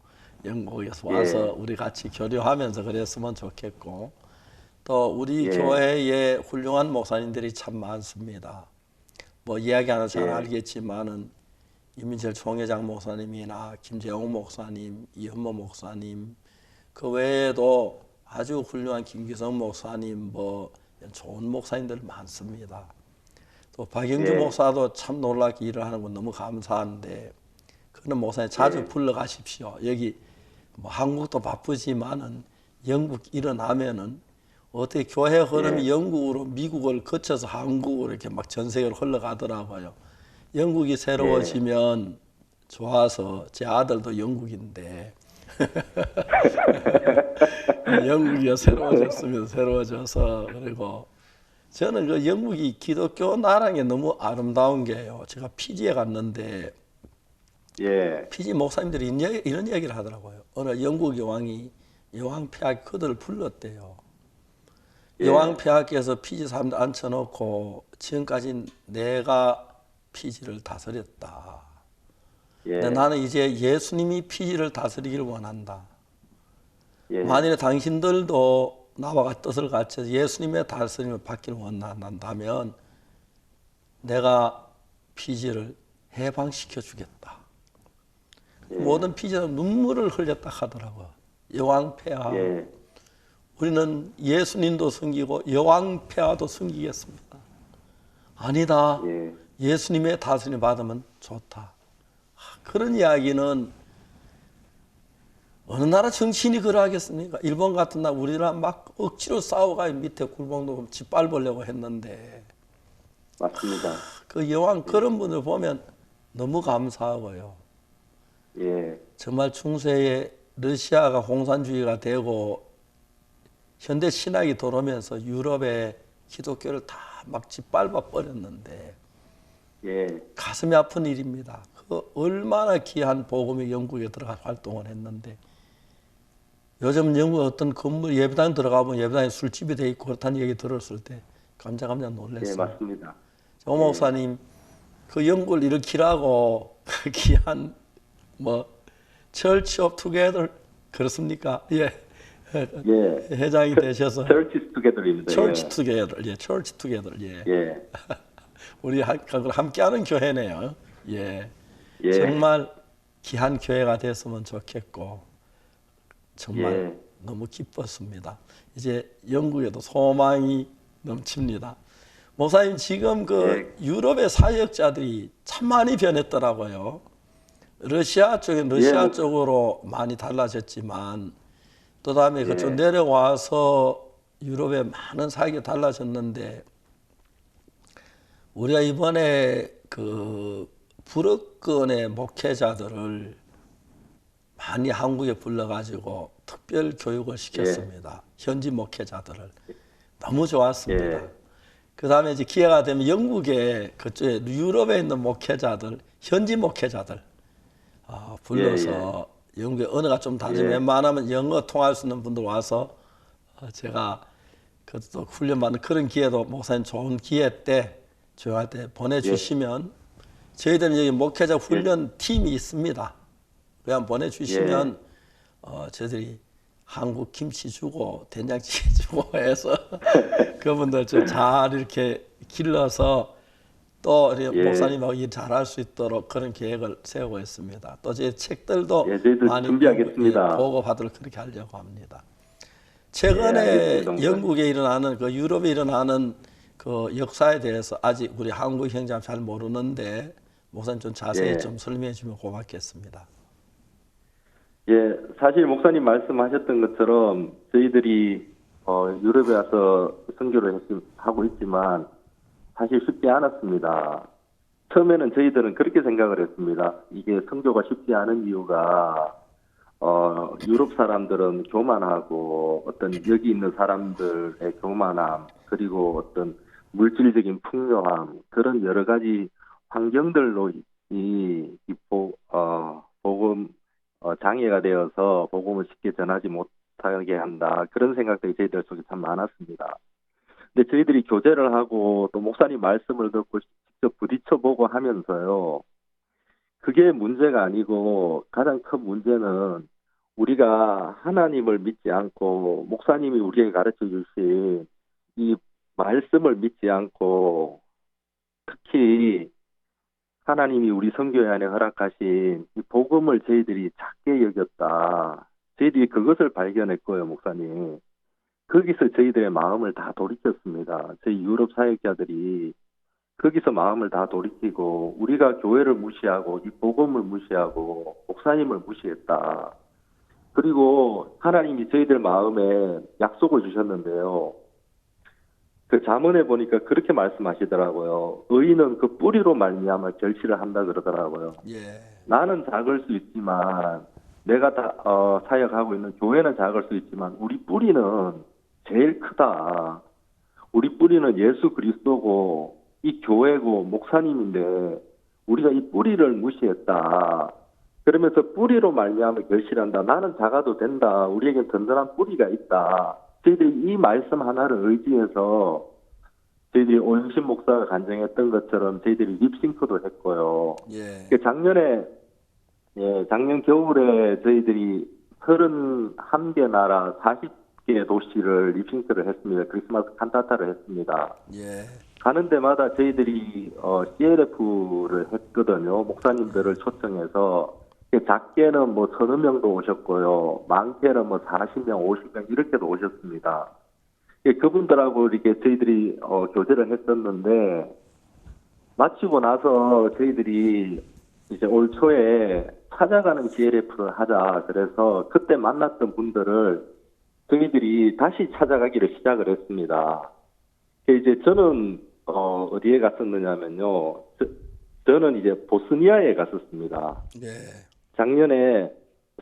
영국에서 와서 우리 같이 교류하면서 그랬으면 좋겠고 또 우리 교회에 훌륭한 목사님들이 참 많습니다. 뭐 이야기 하나 잘 알겠지만은 이민철 총회장 목사님이나 김재홍 목사님, 이현모 목사님 그 외에도 아주 훌륭한 김기성 목사님 뭐 좋은 목사님들 많습니다. 또 박영주 목사도 참 놀랍게 일을 하는 건 너무 감사한데 그런 목사님 자주 불러가십시오. 여기 뭐 한국도 바쁘지만은 영국 일어나면은 어떻게 교회 흐름이 영국으로 미국을 거쳐서 한국으로 이렇게 막 전 세계로 흘러가더라고요. 영국이 새로워지면 좋아서 제 아들도 영국인데 영국이 새로워졌으면 새로워져서 그리고 저는 그 영국이 기독교 나라인 게 너무 아름다운 게요. 제가 피지에 갔는데 피지 목사님들이 이런 얘기를 하더라고요. 어느 영국 여왕이 여왕 폐하 그들을 불렀대요. 여왕 폐하께서 피지 사람들 앉혀놓고 지금까지 내가 피지를 다스렸다. 근데 나는 이제 예수님이 피지를 다스리기를 원한다. 만일에 당신들도 나와 같은 뜻을 갖춰서 예수님의 다스림을 받기를 원한다면 내가 피지를 해방시켜 주겠다. 모든 피지는 눈물을 흘렸다 하더라고요. 여왕 폐하. 우리는 예수님도 섬기고 여왕 폐하도 섬기겠습니다. 아니다. 예수님의 다스림 받으면 좋다. 그런 이야기는 어느 나라 정치인이 그러하겠습니까? 일본 같은 나라 우리나라 막 억지로 싸워가 밑에 굴봉도 짓밟으려고 했는데 맞습니다. 그 여왕 그런 분을 보면 너무 감사하고요. 정말 중세에 러시아가 공산주의가 되고 현대 신학이 들어오면서 유럽의 기독교를 다 막 짓밟아 버렸는데 가슴이 아픈 일입니다. 그 얼마나 귀한 복음이 영국에 들어가 활동을 했는데 요즘 영국 어떤 건물 예배당 들어가 보면 예배당에 술집이 돼 있고 그렇다는 얘기 들었을 때 깜짝 놀랐어요. 맞습니다. 오 목사님 그 영국을 일으키라고 그 귀한 뭐 Church of Together 그렇습니까? 회장이 되셔서 Church Together입니다. Church Together, Church Together, 우리 함께하는 교회네요. 정말 귀한 교회가 됐으면 좋겠고 정말 너무 기뻤습니다. 이제 영국에도 소망이 넘칩니다. 목사님 지금 그 유럽의 사역자들이 참 많이 변했더라고요. 러시아 쪽은 러시아 쪽으로 많이 달라졌지만 또 다음에 그쪽 내려와서 유럽에 많은 사역이 달라졌는데 우리가 이번에 그 불어권의 목회자들을 많이 한국에 불러가지고 특별 교육을 시켰습니다. 현지 목회자들을. 너무 좋았습니다. 그 다음에 이제 기회가 되면 영국에 그쪽에 유럽에 있는 목회자들, 현지 목회자들 불러서 영국의 언어가 좀 다르지만 웬만하면 영어 통할 수 있는 분들 와서 제가 그것도 훈련받는 그런 기회도 목사님 좋은 기회 때 조용할 때 보내주시면 저희들은 여기 목회자 훈련 팀이 있습니다. 그냥 보내주시면 저희들이 한국 김치 주고 된장찌개 주고 해서 그분들 좀 잘 이렇게 길러서 또 목사님하고 일 잘할 수 있도록 그런 계획을 세우고 있습니다. 또 제 책들도 많이 준비하겠습니다. 보고 받을 그렇게 하려고 합니다. 최근에 영국에 일어나는 그 유럽에 일어나는 그 역사에 대해서 아직 우리 한국 형제가 잘 모르는데 목사님 좀 자세히 좀 설명해 주면 고맙겠습니다. 사실 목사님 말씀하셨던 것처럼 저희들이 유럽에 와서 선교를 하고 있지만 사실 쉽지 않았습니다. 처음에는 저희들은 그렇게 생각을 했습니다. 이게 선교가 쉽지 않은 이유가 유럽 사람들은 교만하고 어떤 여기 있는 사람들의 교만함 그리고 어떤 물질적인 풍요함, 그런 여러 가지 환경들로 복음 장애가 되어서 복음을 쉽게 전하지 못하게 한다. 그런 생각들이 저희들 속에 참 많았습니다. 근데 저희들이 교제를 하고 또 목사님 말씀을 듣고 직접 부딪혀보고 하면서요. 그게 문제가 아니고 가장 큰 문제는 우리가 하나님을 믿지 않고 목사님이 우리에게 가르쳐 주신 이 말씀을 믿지 않고 특히 하나님이 우리 선교회 안에 허락하신 이 복음을 저희들이 작게 여겼다. 저희들이 그것을 발견했고요, 목사님. 거기서 저희들의 마음을 다 돌이켰습니다. 저희 유럽 사역자들이 거기서 마음을 다 돌이키고 우리가 교회를 무시하고 이 복음을 무시하고 목사님을 무시했다. 그리고 하나님이 저희들 마음에 약속을 주셨는데요. 그 잠언에 보니까 그렇게 말씀하시더라고요. 의인은 그 뿌리로 말미암아 결실을 한다 그러더라고요. 나는 작을 수 있지만 내가 사역하고 있는 교회는 작을 수 있지만 우리 뿌리는 제일 크다. 우리 뿌리는 예수 그리스도고 이 교회고 목사님인데 우리가 이 뿌리를 무시했다. 그러면서 뿌리로 말미암아 결실한다. 나는 작아도 된다. 우리에게 든든한 뿌리가 있다. 저희들이 이 말씀 하나를 의지해서 저희들이 오영신 목사가 간증했던 것처럼 저희들이 립싱크도 했고요. 작년 겨울에 저희들이 31개 나라 40개 도시를 립싱크를 했습니다. 크리스마스 칸타타를 했습니다. 가는 데마다 저희들이 CLF를 했거든요. 목사님들을 초청해서 작게는 뭐 1,000명도 오셨고요. 많게는 뭐 40명, 50명 이렇게도 오셨습니다. 그분들하고 이렇게 저희들이 교제를 했었는데 마치고 나서 저희들이 이제 올 초에 찾아가는 CLF를 하자. 그래서 그때 만났던 분들을 저희들이 다시 찾아가기를 시작을 했습니다. 이제 저는 어디에 갔었느냐면요. 저는 이제 보스니아에 갔었습니다. 작년에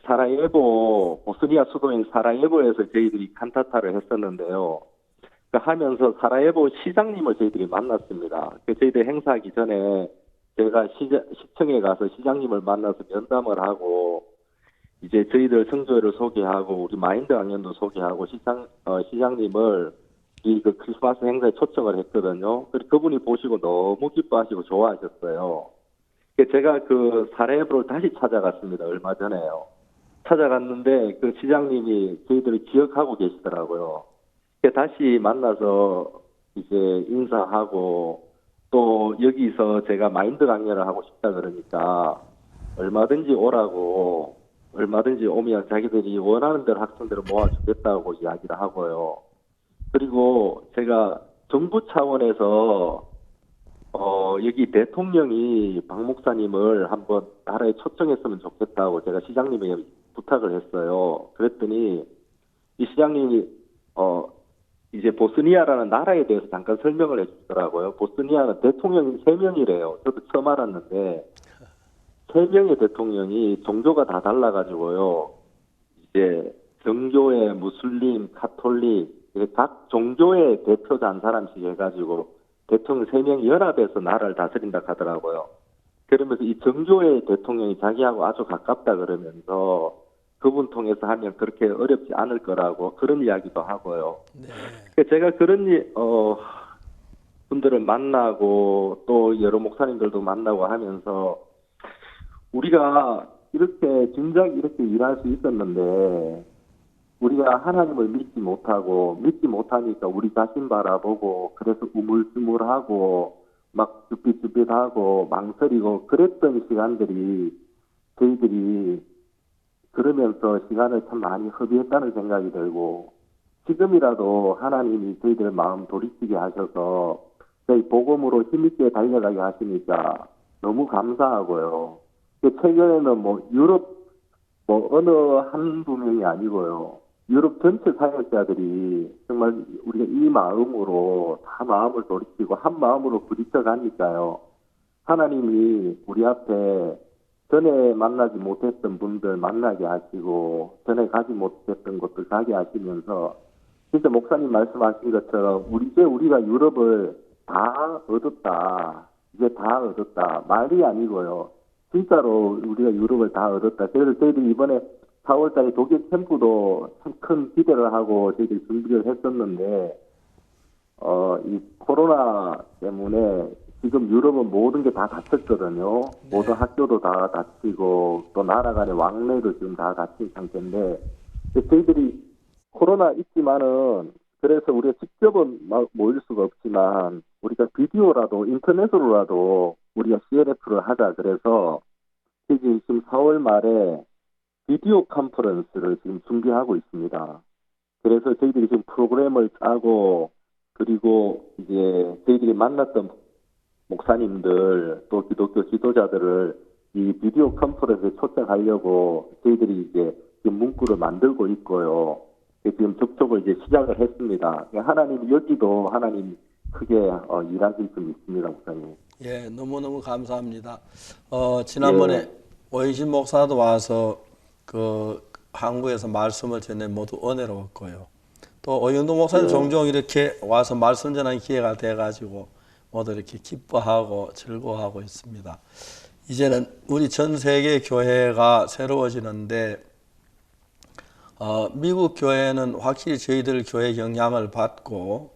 보스니아 수도인 사라예보에서 저희들이 칸타타를 했었는데요. 하면서 사라예보 시장님을 저희들이 만났습니다. 저희들 행사하기 전에 제가 시청에 가서 시장님을 만나서 면담을 하고 이제 저희들 성교회를 소개하고 우리 마인드 강연도 소개하고 시장님을 이 크리스마스 행사에 초청을 했거든요. 그분이 보시고 너무 기뻐하시고 좋아하셨어요. 제가 그 사라예보를 다시 찾아갔습니다. 얼마 전에요. 찾아갔는데 그 시장님이 저희들을 기억하고 계시더라고요. 다시 만나서 이제 인사하고 또 여기서 제가 마인드 강연을 하고 싶다 그러니까 얼마든지 오라고 얼마든지 오면 자기들이 원하는 대로 학생들을 모아주겠다고 이야기를 하고요. 그리고 제가 정부 차원에서 여기 대통령이 박 목사님을 한번 나라에 초청했으면 좋겠다고 제가 시장님에게 부탁을 했어요. 그랬더니 이 시장님이 이제 보스니아라는 나라에 대해서 잠깐 설명을 해주더라고요. 보스니아는 대통령이 3명이래요. 저도 처음 알았는데 3명의 대통령이 종교가 다 달라가지고요. 이제 정교회, 무슬림, 카톨릭 각 종교의 대표자 한 사람씩 해가지고 대통령 3명이 연합해서 나라를 다스린다 하더라고요. 그러면서 이 정교회 대통령이 자기하고 아주 가깝다 그러면서 그분 통해서 하면 그렇게 어렵지 않을 거라고 그런 이야기도 하고요. 제가 그런 분들을 만나고 또 여러 목사님들도 만나고 하면서 우리가 이렇게 진작 이렇게 일할 수 있었는데 우리가 하나님을 믿지 못하니까 우리 자신 바라보고 그래서 우물쭈물하고 막 쭈삣쭈삣하고 망설이고 그랬던 시간들이 저희들이 그러면서 시간을 참 많이 허비했다는 생각이 들고 지금이라도 하나님이 저희들 마음 돌이키게 하셔서 저희 복음으로 힘있게 달려가게 하시니까 너무 감사하고요. 최근에는 뭐 유럽 어느 한두 명이 아니고요. 유럽 전체 사역자들이 정말 우리가 이 마음으로 다 마음을 돌이키고 한 마음으로 부딪혀 가니까요. 하나님이 우리 앞에 전에 만나지 못했던 분들 만나게 하시고 전에 가지 못했던 곳들 가게 하시면서 진짜 목사님 말씀하신 것처럼 이제 우리가 유럽을 다 얻었다. 이제 다 얻었다. 말이 아니고요. 진짜로 우리가 유럽을 다 얻었다. 그래서 저희들이 이번에 4월달에 독일 캠프도 참 큰 기대를 하고 저희들이 준비를 했었는데, 이 코로나 때문에 지금 유럽은 모든 게 다 닫혔거든요. 모든 학교도 다 닫히고 또 나라 간의 왕래도 지금 다 닫힌 상태인데, 저희들이 코로나 있지만은 그래서 우리가 직접은 막 모일 수가 없지만 우리가 비디오라도 인터넷으로라도 우리가 CLF를 하자. 그래서 지금 4월 말에 비디오 컨퍼런스를 지금 준비하고 있습니다. 그래서 저희들이 지금 프로그램을 짜고, 그리고 이제 저희들이 만났던 목사님들 또 기독교 지도자들을 이 비디오 컨퍼런스에 초청하려고 저희들이 이제 지금 문구를 만들고 있고요. 지금 접촉을 이제 시작을 했습니다. 하나님 여기도 하나님 크게 일하실 수 있습니다, 목사님. 예, 너무너무 감사합니다. 지난번에 오인신 목사도 와서 그 한국에서 말씀을 전해 모두 은혜로웠고요. 또 오영동 목사님 종종 이렇게 와서 말씀 전하는 기회가 돼가지고 모두 이렇게 기뻐하고 즐거워하고 있습니다. 이제는 우리 전 세계 교회가 새로워지는데, 미국 교회는 확실히 저희들 교회 영향을 받고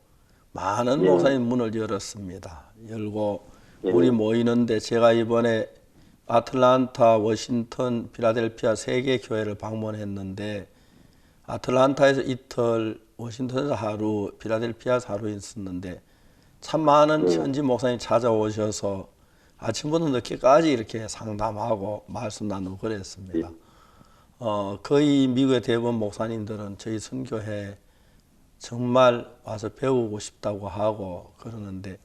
많은 목사님 문을 열었습니다. 열고 우리 모이는데 제가 이번에 아틀란타, 워싱턴, 필라델피아 3개 교회를 방문했는데, 아틀란타에서 이틀, 워싱턴에서 하루, 필라델피아에서 하루 있었는데 참 많은 현지 목사님 찾아오셔서 아침부터 늦게까지 이렇게 상담하고 말씀 나누고 그랬습니다. 거의 미국의 대부분 목사님들은 저희 선교회 정말 와서 배우고 싶다고 하고 그러는데,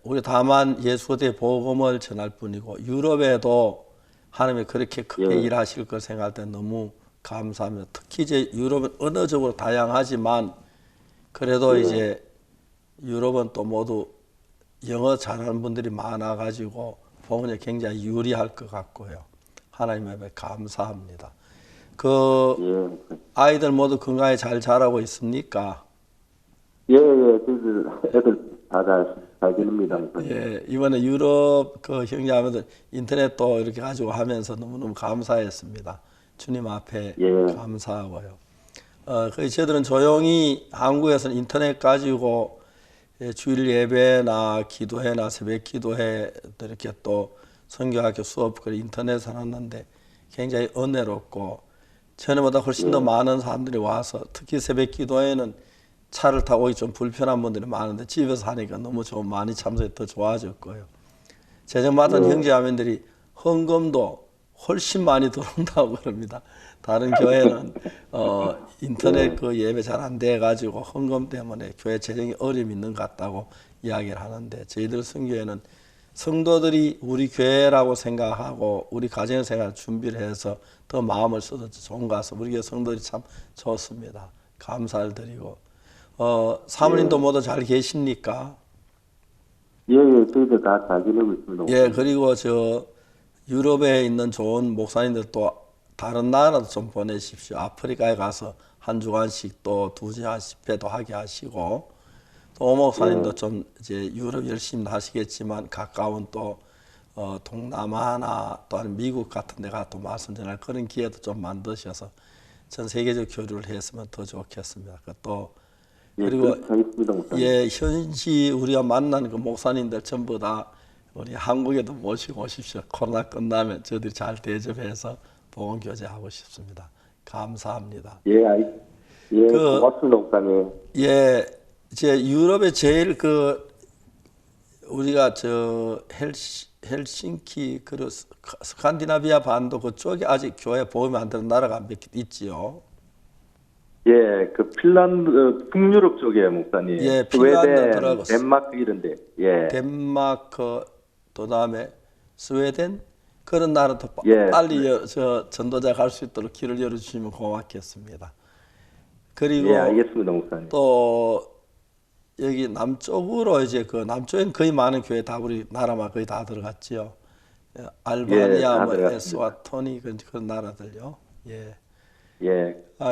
우리 다만 예수의 복음을 전할 뿐이고 유럽에도 하나님이 그렇게 크게 일하실 걸 생각할 때 너무 감사합니다. 특히 이제 유럽은 언어적으로 다양하지만 그래도 이제 유럽은 또 모두 영어 잘하는 분들이 많아가지고 복음에 굉장히 유리할 것 같고요. 하나님 앞에 감사합니다. 그 아이들 모두 건강히 잘 자라고 있습니까? 애들 다 잘 지냅니다. 예, 이번에 유럽 그 형제자매들 인터넷도 이렇게 가지고 하면서 너무너무 감사했습니다. 주님 앞에 감사하고요. 거의 저희들은 조용히 한국에서는 인터넷 가지고 주일 예배나 기도회나 새벽 기도회 이렇게 또 선교학교 수업 그 인터넷을 하는데 굉장히 은혜롭고 전에보다 훨씬 더 많은 사람들이 와서 특히 새벽 기도회는 차를 타고 오기 좀 불편한 분들이 많은데 집에서 하니까 너무 좀 많이 참석이 더 좋아졌고요. 재정 맡은 형제자매들이 헌금도 훨씬 많이 들어온다고 그럽니다. 다른 교회는 인터넷 그 예배 잘 안 돼 가지고 헌금 때문에 교회 재정이 어려움이 있는 것 같다고 이야기를 하는데, 저희들 선교회는 성도들이 우리 교회라고 생각하고 우리 가정 생활 준비를 해서 더 마음을 써서 좋은 것 같아서 우리 교회 성도들이 참 좋습니다. 감사를 드리고, 사모님도 모두 잘 계십니까? 저희들 다 잘 지내고 있습니다. 예, 그리고 저 유럽에 있는 좋은 목사님들 또 다른 나라도 좀 보내십시오. 아프리카에 가서 한 주간씩 또 2시간 집회도 하게 하시고, 또 오 목사님도 좀 이제 유럽 열심히 하시겠지만 가까운 또 동남아나 또 아니면 미국 같은 데가 또 말씀 전할 그런 기회도 좀 만드셔서 전 세계적 교류를 했으면 더 좋겠습니다. 또 그리고 현지 우리가 만난 그 목사님들 전부 다 우리 한국에도 모시고 오십시오. 코로나 끝나면 저희들이 잘 대접해서 복음 교제하고 싶습니다. 감사합니다. 고맙습니다, 목사님. 이제 유럽에 제일 그 우리가 저 헬싱키 그 스칸디나비아 반도 그쪽에 아직 교회 복음이 안 되는 나라가 몇 개 있지요. 그 핀란드 북유럽 쪽에 목사님. 핀란드 들어가고 덴마크 이런데. 덴마크 또 다음에 스웨덴 그런 나라도 빨리 저 전도자 갈 수 있도록 길을 열어주시면 고맙겠습니다. 그리고 알겠습니다, 목사님. 또 여기 남쪽으로 이제 그 남쪽엔 거의 많은 교회 다 우리 나라만 거의 다 들어갔지요. 알바니아, 에스와토니 그런 나라들요.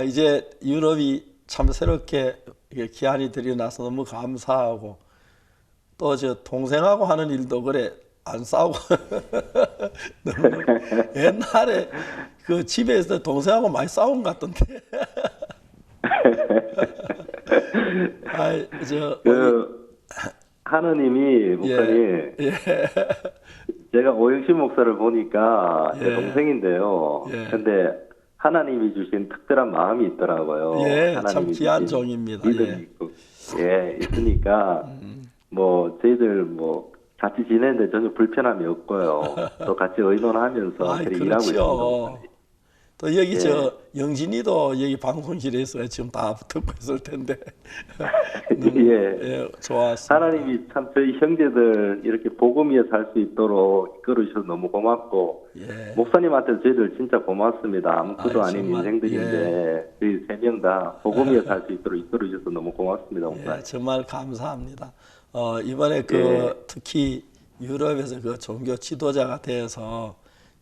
이제 유럽이 참 새롭게 기한이 들여나서 너무 감사하고 또 저 동생하고 하는 일도 그래 안 싸우고 너무 옛날에 그 집에서 동생하고 많이 싸운 것 같던데. 하느님이 목사님, 예. 제가 오영신 목사를 보니까 제 예. 동생인데요. 예. 근데 하나님이 주신 특별한 마음이 있더라고요. 예, 참 하나님이 귀한 주신 종입니다. 믿음이 예. 있고, 예, 있으니까 뭐 저희들 뭐 같이 지내는데 전혀 불편함이 없고요. 또 같이 의논하면서 아이, 그렇게 일하고 그렇죠. 있습니다. 또 여기 예. 저 영진이도 여기 방송실에서 지금 다 듣고 있을 텐데. 너무, 예. 좋았습니다. 하나님이 참 저희 형제들 이렇게 복음 위에 살 수 있도록 이끌어 주셔서 너무 고맙고, 예. 목사님한테 저희들 진짜 고맙습니다. 아무것도 아이, 아닌 정말, 인생들인데 저희 세 명 다 복음 위에 살 수 있도록 이끌어 주셔서 너무 고맙습니다, 목사님. 예, 정말 감사합니다. 이번에 그 예. 특히 유럽에서 그 종교 지도자가 되어서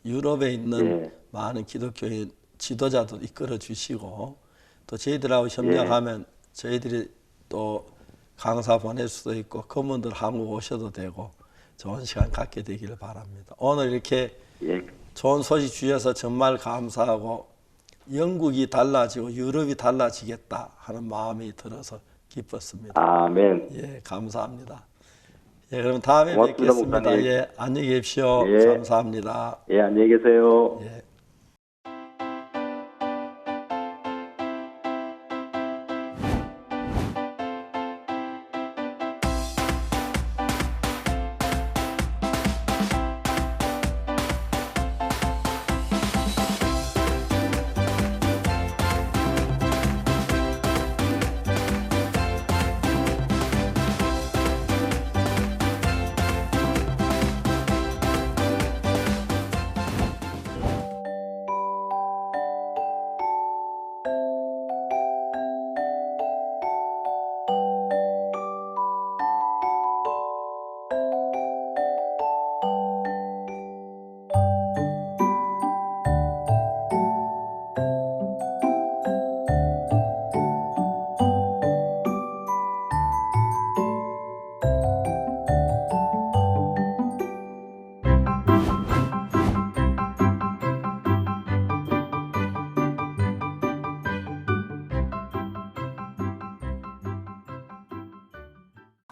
유럽에 있는 예. 많은 기독교인 지도자도 이끌어 주시고 또 저희들하고 협력하면 저희들이 또 강사 보낼 수도 있고 그분들 한국 오셔도 되고 좋은 시간 갖게 되기를 바랍니다. 오늘 이렇게 예. 좋은 소식 주셔서 정말 감사하고 영국이 달라지고 유럽이 달라지겠다 하는 마음이 들어서 기뻤습니다. 아멘. 예, 감사합니다. 예, 그럼 다음에 고맙습니다, 뵙겠습니다. 목사님. 예, 안녕히 계십시오. 예. 감사합니다. 예, 안녕히 계세요. 예.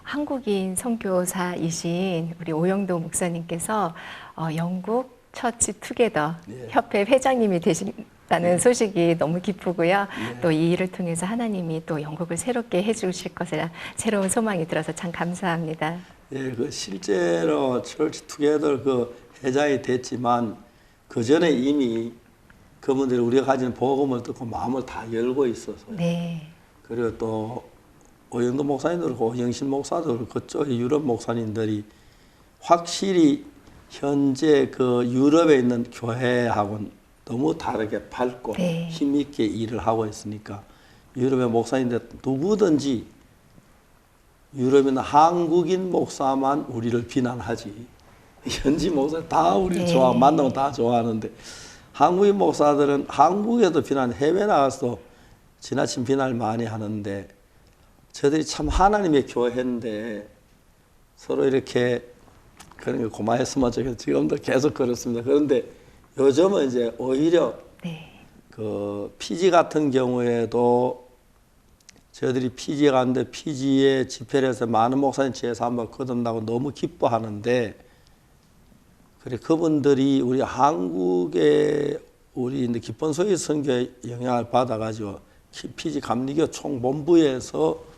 한국인 선교사이신 우리 오영도 목사님께서 영국 처치 투게더 협회 회장님이 되신다는 소식이 너무 기쁘고요. 또 이 일을 통해서 하나님이 또 영국을 새롭게 해주실 것이라 새로운 소망이 들어서 참 감사합니다. 예, 그 실제로 철치 투게더 그 회장이 됐지만 그 전에 이미 그분들이 우리가 가진 복음을 듣고 마음을 다 열고 있어서요. 네. 그리고 또 오영도 목사님도 그렇고 영신 목사도 그렇고 그쪽 유럽 목사님들이 확실히 현재 그 유럽에 있는 교회하고는 너무 다르게 밝고 네. 힘있게 일을 하고 있으니까 유럽의 목사님들 누구든지 유럽에 있는 한국인 목사만 우리를 비난하지 현지 목사 다 우리 좋아 만나면 다 좋아하는데 한국인 목사들은 한국에도 비난 해외 나가서 지나친 비난을 많이 하는데 저들이 참 하나님의 교회인데 서로 이렇게 그런 게 고마웠으면 좋겠어요. 지금도 계속 그렇습니다. 그런데 요즘은 이제 오히려 그 피지 같은 경우에도 저희들이 피지에 갔는데 피지에 집회를 해서 많은 목사님 제사 한번 거둔다고 너무 기뻐하는데 그래 그분들이 우리 한국의 우리 기쁜 소위 선교의 영향을 받아가지고 피지 감리교 총본부에서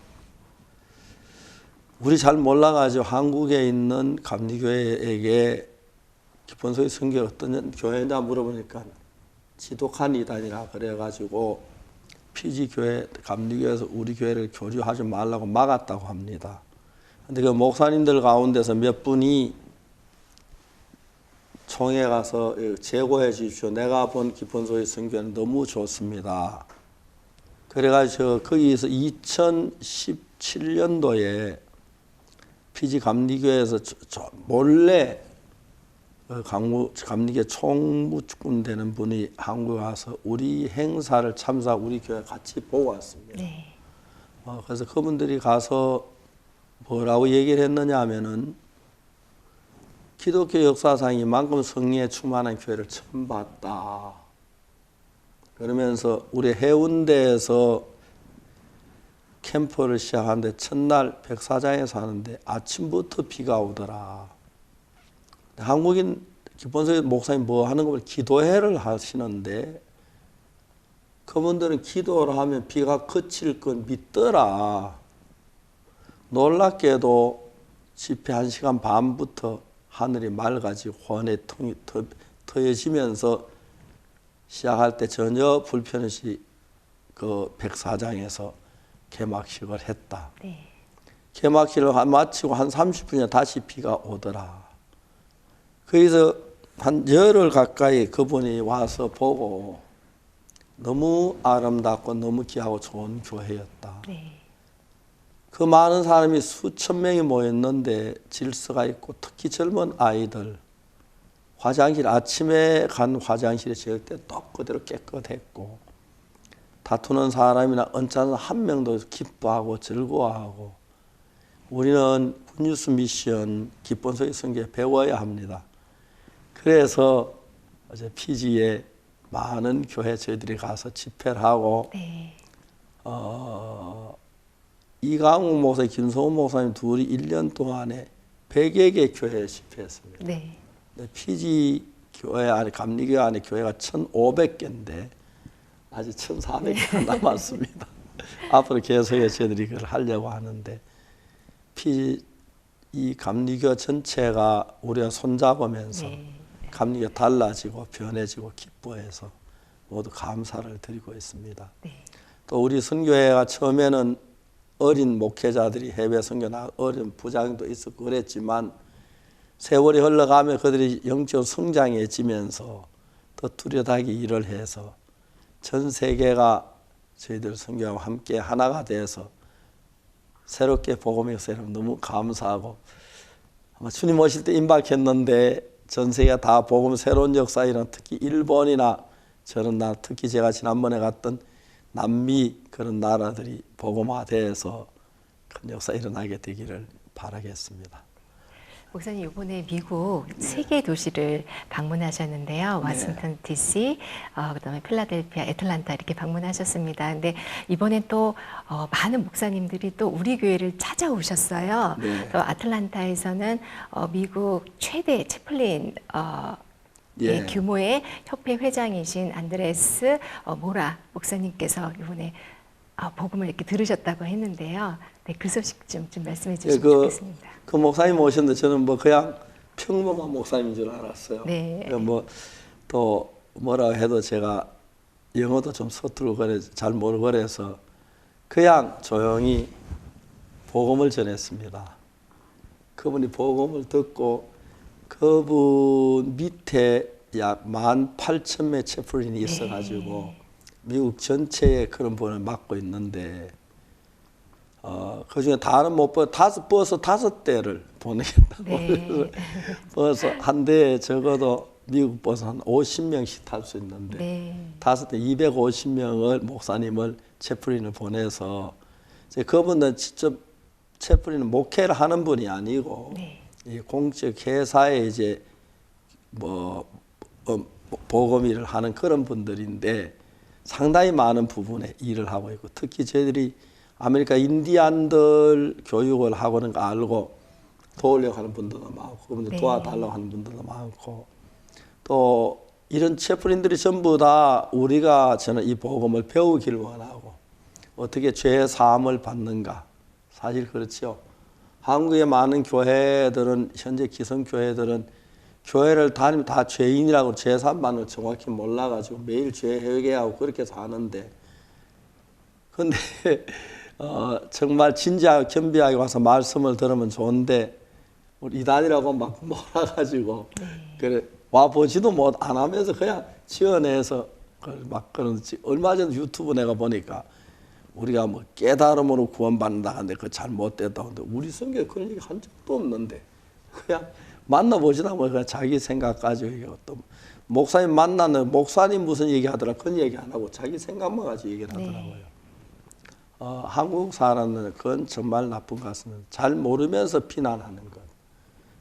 우리 잘 몰라가지고 한국에 있는 감리교회에게 기쁜 소위 선교 어떤 교회냐 물어보니까 지독한 이단이라 그래가지고 피지 교회 감리교회에서 우리 교회를 교류하지 말라고 막았다고 합니다. 근데 그 목사님들 가운데서 몇 분이 총회 가서 제고해 주십시오. 내가 본 기쁜 소위 선교는 너무 좋습니다. 그래가지고 거기서 2017년도에 피지 감리교회에서 몰래 감리교 총무꾼 되는 분이 한국에 와서 우리 행사를 참석하고 우리 교회 같이 보고 왔습니다. 그래서 그분들이 가서 뭐라고 얘기를 했느냐 하면은 기독교 역사상 이만큼 성령에 충만한 교회를 처음 봤다. 그러면서 우리 해운대에서 캠프를 시작하는데 첫날 백사장에서 하는데 아침부터 비가 오더라. 한국인 기본적인 목사님 뭐 하는 걸 기도회를 하시는데 그분들은 기도를 하면 비가 그칠 건 믿더라. 놀랍게도 집회 1시간 반부터 하늘이 맑아지고 혼의 통이 터여지면서 시작할 때 전혀 불편 없이 그 백사장에서 개막식을 했다. 네. 개막식을 마치고 한 30분이나 다시 비가 오더라. 그래서 한 열흘 가까이 그분이 와서 보고 너무 아름답고 너무 귀하고 좋은 교회였다. 네. 그 많은 사람이 수천 명이 모였는데 질서가 있고 특히 젊은 아이들 화장실 아침에 간 화장실이 절대 또 그대로 깨끗했고 다투는 사람이나 언짢은 한 명도 기뻐하고 즐거워하고 우리는 굿뉴스 미션 기본소의 성경에 배워야 합니다. 그래서 어제 피지에 많은 교회 저희들이 가서 집회를 하고 네. 이강욱 목사, 김성훈 목사님 둘이 1년 동안에 100여 개 교회에 집회했습니다. 네. 피지 교회 안에 감리교회 안에 교회가 1,500개인데 아직 1,400개 남았습니다. 앞으로 계속해서 저희들이 그걸 하려고 하는데 피지 이 감리교 전체가 우리가 손잡으면서 네. 감리교가 달라지고 변해지고 기뻐해서 모두 감사를 드리고 있습니다. 네. 또 우리 선교회가 처음에는 어린 목회자들이 해외 선교 나 어린 부장도 있었고 그랬지만 세월이 흘러가며 그들이 영적 성장해지면서 더 뚜렷하게 일을 해서 전 세계가 저희들 선교하고 함께 하나가 돼서 새롭게 복음의 역사에 너무 감사하고 아마 주님 오실 때 임박했는데 전 세계가 다 복음 새로운 역사 이런 특히 일본이나 저런 나라 특히 제가 지난번에 갔던 남미 그런 나라들이 복음화돼서 큰 역사 일어나게 되기를 바라겠습니다. 목사님 이번에 미국 3개 도시를 방문하셨는데요. 워싱턴 DC, 그다음에 필라델피아, 애틀란타 이렇게 방문하셨습니다. 근데 이번에 또 많은 목사님들이 또 우리 교회를 찾아오셨어요. 네. 또 아틀란타에서는 미국 최대 채플린 예. 규모의 협회 회장이신 안드레스 모라 목사님께서 이번에 복음을 이렇게 들으셨다고 했는데요. 네, 그 소식 좀 말씀해 주시면 좋겠습니다. 그 목사님 오셨는데 저는 뭐 그냥 평범한 목사님인 줄 알았어요. 네. 뭐 또 뭐라 해도 제가 영어도 좀 서툴고 그래 잘 모르고 그래서 그냥 조용히 복음을 전했습니다. 그분이 복음을 듣고 그분 밑에 약 18,000명 채플린이 있어가지고 미국 전체에 그런 분을 맡고 있는데 그 중에 다는 못 보고 버스 5대를 보내겠다고. 네. 버스 한 대에 적어도 미국 버스 한 50명씩 탈 수 있는데 네. 5대 250명을 목사님을 채플린을 보내서 이제 그분은 직접 채플린은 목회를 하는 분이 아니고 네. 이 공적 회사에 이제 복음 일을 하는 그런 분들인데 상당히 많은 부분에 일을 하고 있고 특히 저희들이 아메리카 인디안들 교육을 하고는 거 알고 도우려고 하는 분들도 많고 그분들 네. 도와달라고 하는 분들도 많고 또 이런 채플린들이 전부 다 우리가 저는 이 복음을 배우기를 원하고 어떻게 죄 사함을 받는가 사실 그렇죠. 한국의 많은 교회들은 현재 기성교회들은 교회를 다니면 다 죄인이라고 죄 사함 받는 걸 정확히 몰라가지고 매일 죄 회개하고 그렇게 사는데 근데 정말 진지하게 겸비하게 와서 말씀을 들으면 좋은데 우리 이단이라고 막 몰아가지고 그래 와 보지도 못 안 하면서 그냥 지어내서 막 그런지 얼마 전 유튜브 내가 보니까 우리가 뭐 깨달음으로 구원받는다 하는데 그거 잘못됐다고 하는데 우리 성경에 그런 얘기 한 적도 없는데 그냥 만나보지나 뭐 그냥 자기 생각 가지고 얘기하고 또 목사님 만나는 목사님 무슨 얘기 하더라 그런 얘기 안 하고 자기 생각만 가지고 얘기를 하더라고요. 한국 사람들은 그건 정말 나쁜 것 같습니다. 잘 모르면서 비난하는 것.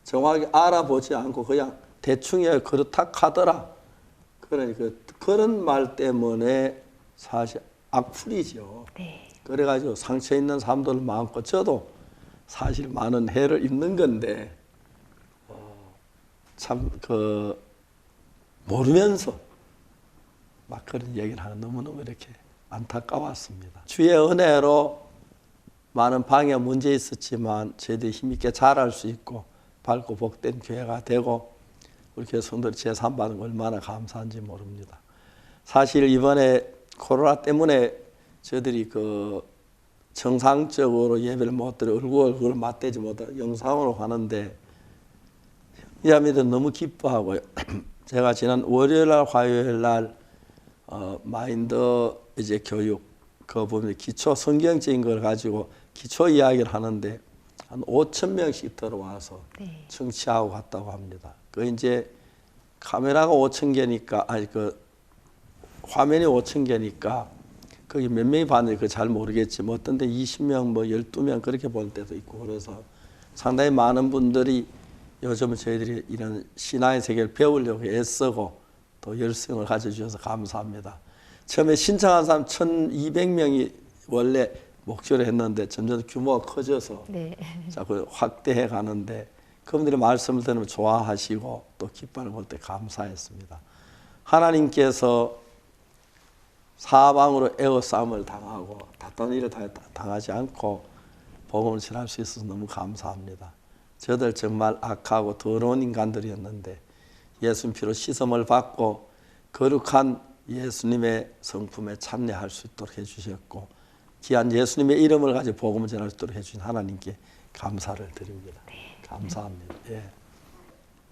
정확히 알아보지 않고 그냥 대충 그렇다 하더라. 그러니까 그런 말 때문에 사실 악플이죠. 네. 그래가지고 상처 있는 사람들 많고 저도 사실 많은 해를 입는 건데 참 모르면서 막 그런 얘기를 하는 너무너무 이렇게 안타까웠습니다. 주의 은혜로 많은 방해 문제 있었지만 저희들이 힘있게 자랄 수 있고 밝고 복된 교회가 되고 우리 교회 성도들이 제산 받는 거 얼마나 감사한지 모릅니다. 사실 이번에 코로나 때문에 저희들이 정상적으로 예배를 못 드려 얼굴을 맞대지 못하고 영상으로 하는데 이자매들 너무 기뻐하고요. 제가 지난 월요일날 화요일날 마인드 이제 교육 그 보면 기초 성경적인 걸 가지고 기초 이야기를 하는데 한 5,000명씩 들어와서 네. 청취하고 갔다고 합니다. 그 이제 카메라가 5,000개니까 화면이 5,000개니까 거기 몇 명이 봤는지 그 잘 모르겠지만 어떤 데 20명 뭐 12명 그렇게 볼 때도 있고 그래서 상당히 많은 분들이 요즘 저희들이 이런 신앙의 세계를 배우려고 애쓰고 또 열성을 가져주셔서 감사합니다. 처음에 신청한 사람 1,200명이 원래 목표를 했는데 점점 규모가 커져서 네. 자꾸 확대해 가는데 그분들의 말씀을 들으면 좋아하시고 또 기뻐하는 볼 때 감사했습니다. 하나님께서 사방으로 에워싸움을 당하고 다른 일을 당하지 않고 복음을 전할 수 있어서 너무 감사합니다. 저들 정말 악하고 더러운 인간들이었는데 예수님 피로 씻음을 받고 거룩한 예수님의 성품에 참여할 수 있도록 해주셨고 귀한 예수님의 이름을 가지고 복음을 전할 수 있도록 해주신 하나님께 감사를 드립니다. 감사합니다. 예.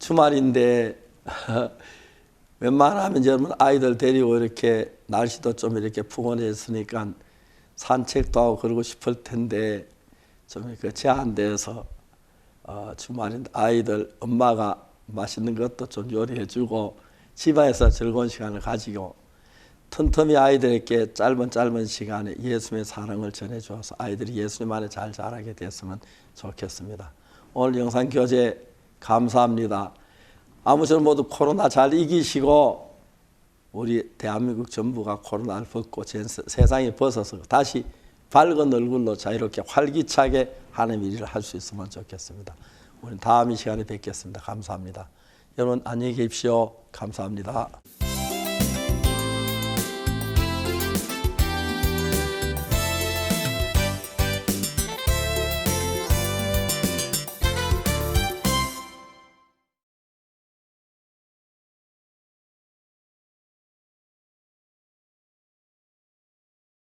주말인데 웬만하면 여러분 아이들 데리고 이렇게 날씨도 좀 이렇게 푸근해졌으니까 산책도 하고 그러고 싶을 텐데 좀 제한돼서 주말인데 아이들 엄마가 맛있는 것도 좀 요리해주고 집안에서 즐거운 시간을 가지고 틈틈이 아이들에게 짧은 시간에 예수님의 사랑을 전해주어서 아이들이 예수님 안에 잘 자라게 됐으면 좋겠습니다. 오늘 영상 교제 감사합니다. 아무쪼록 모두 코로나 잘 이기시고 우리 대한민국 전부가 코로나를 벗고 세상이 벗어서 다시 밝은 얼굴로 자유롭게 활기차게 하나님의 일을 할 수 있으면 좋겠습니다. 우리는 다음 이 시간에 뵙겠습니다. 감사합니다. 여러분 안녕히 계십시오. 감사합니다.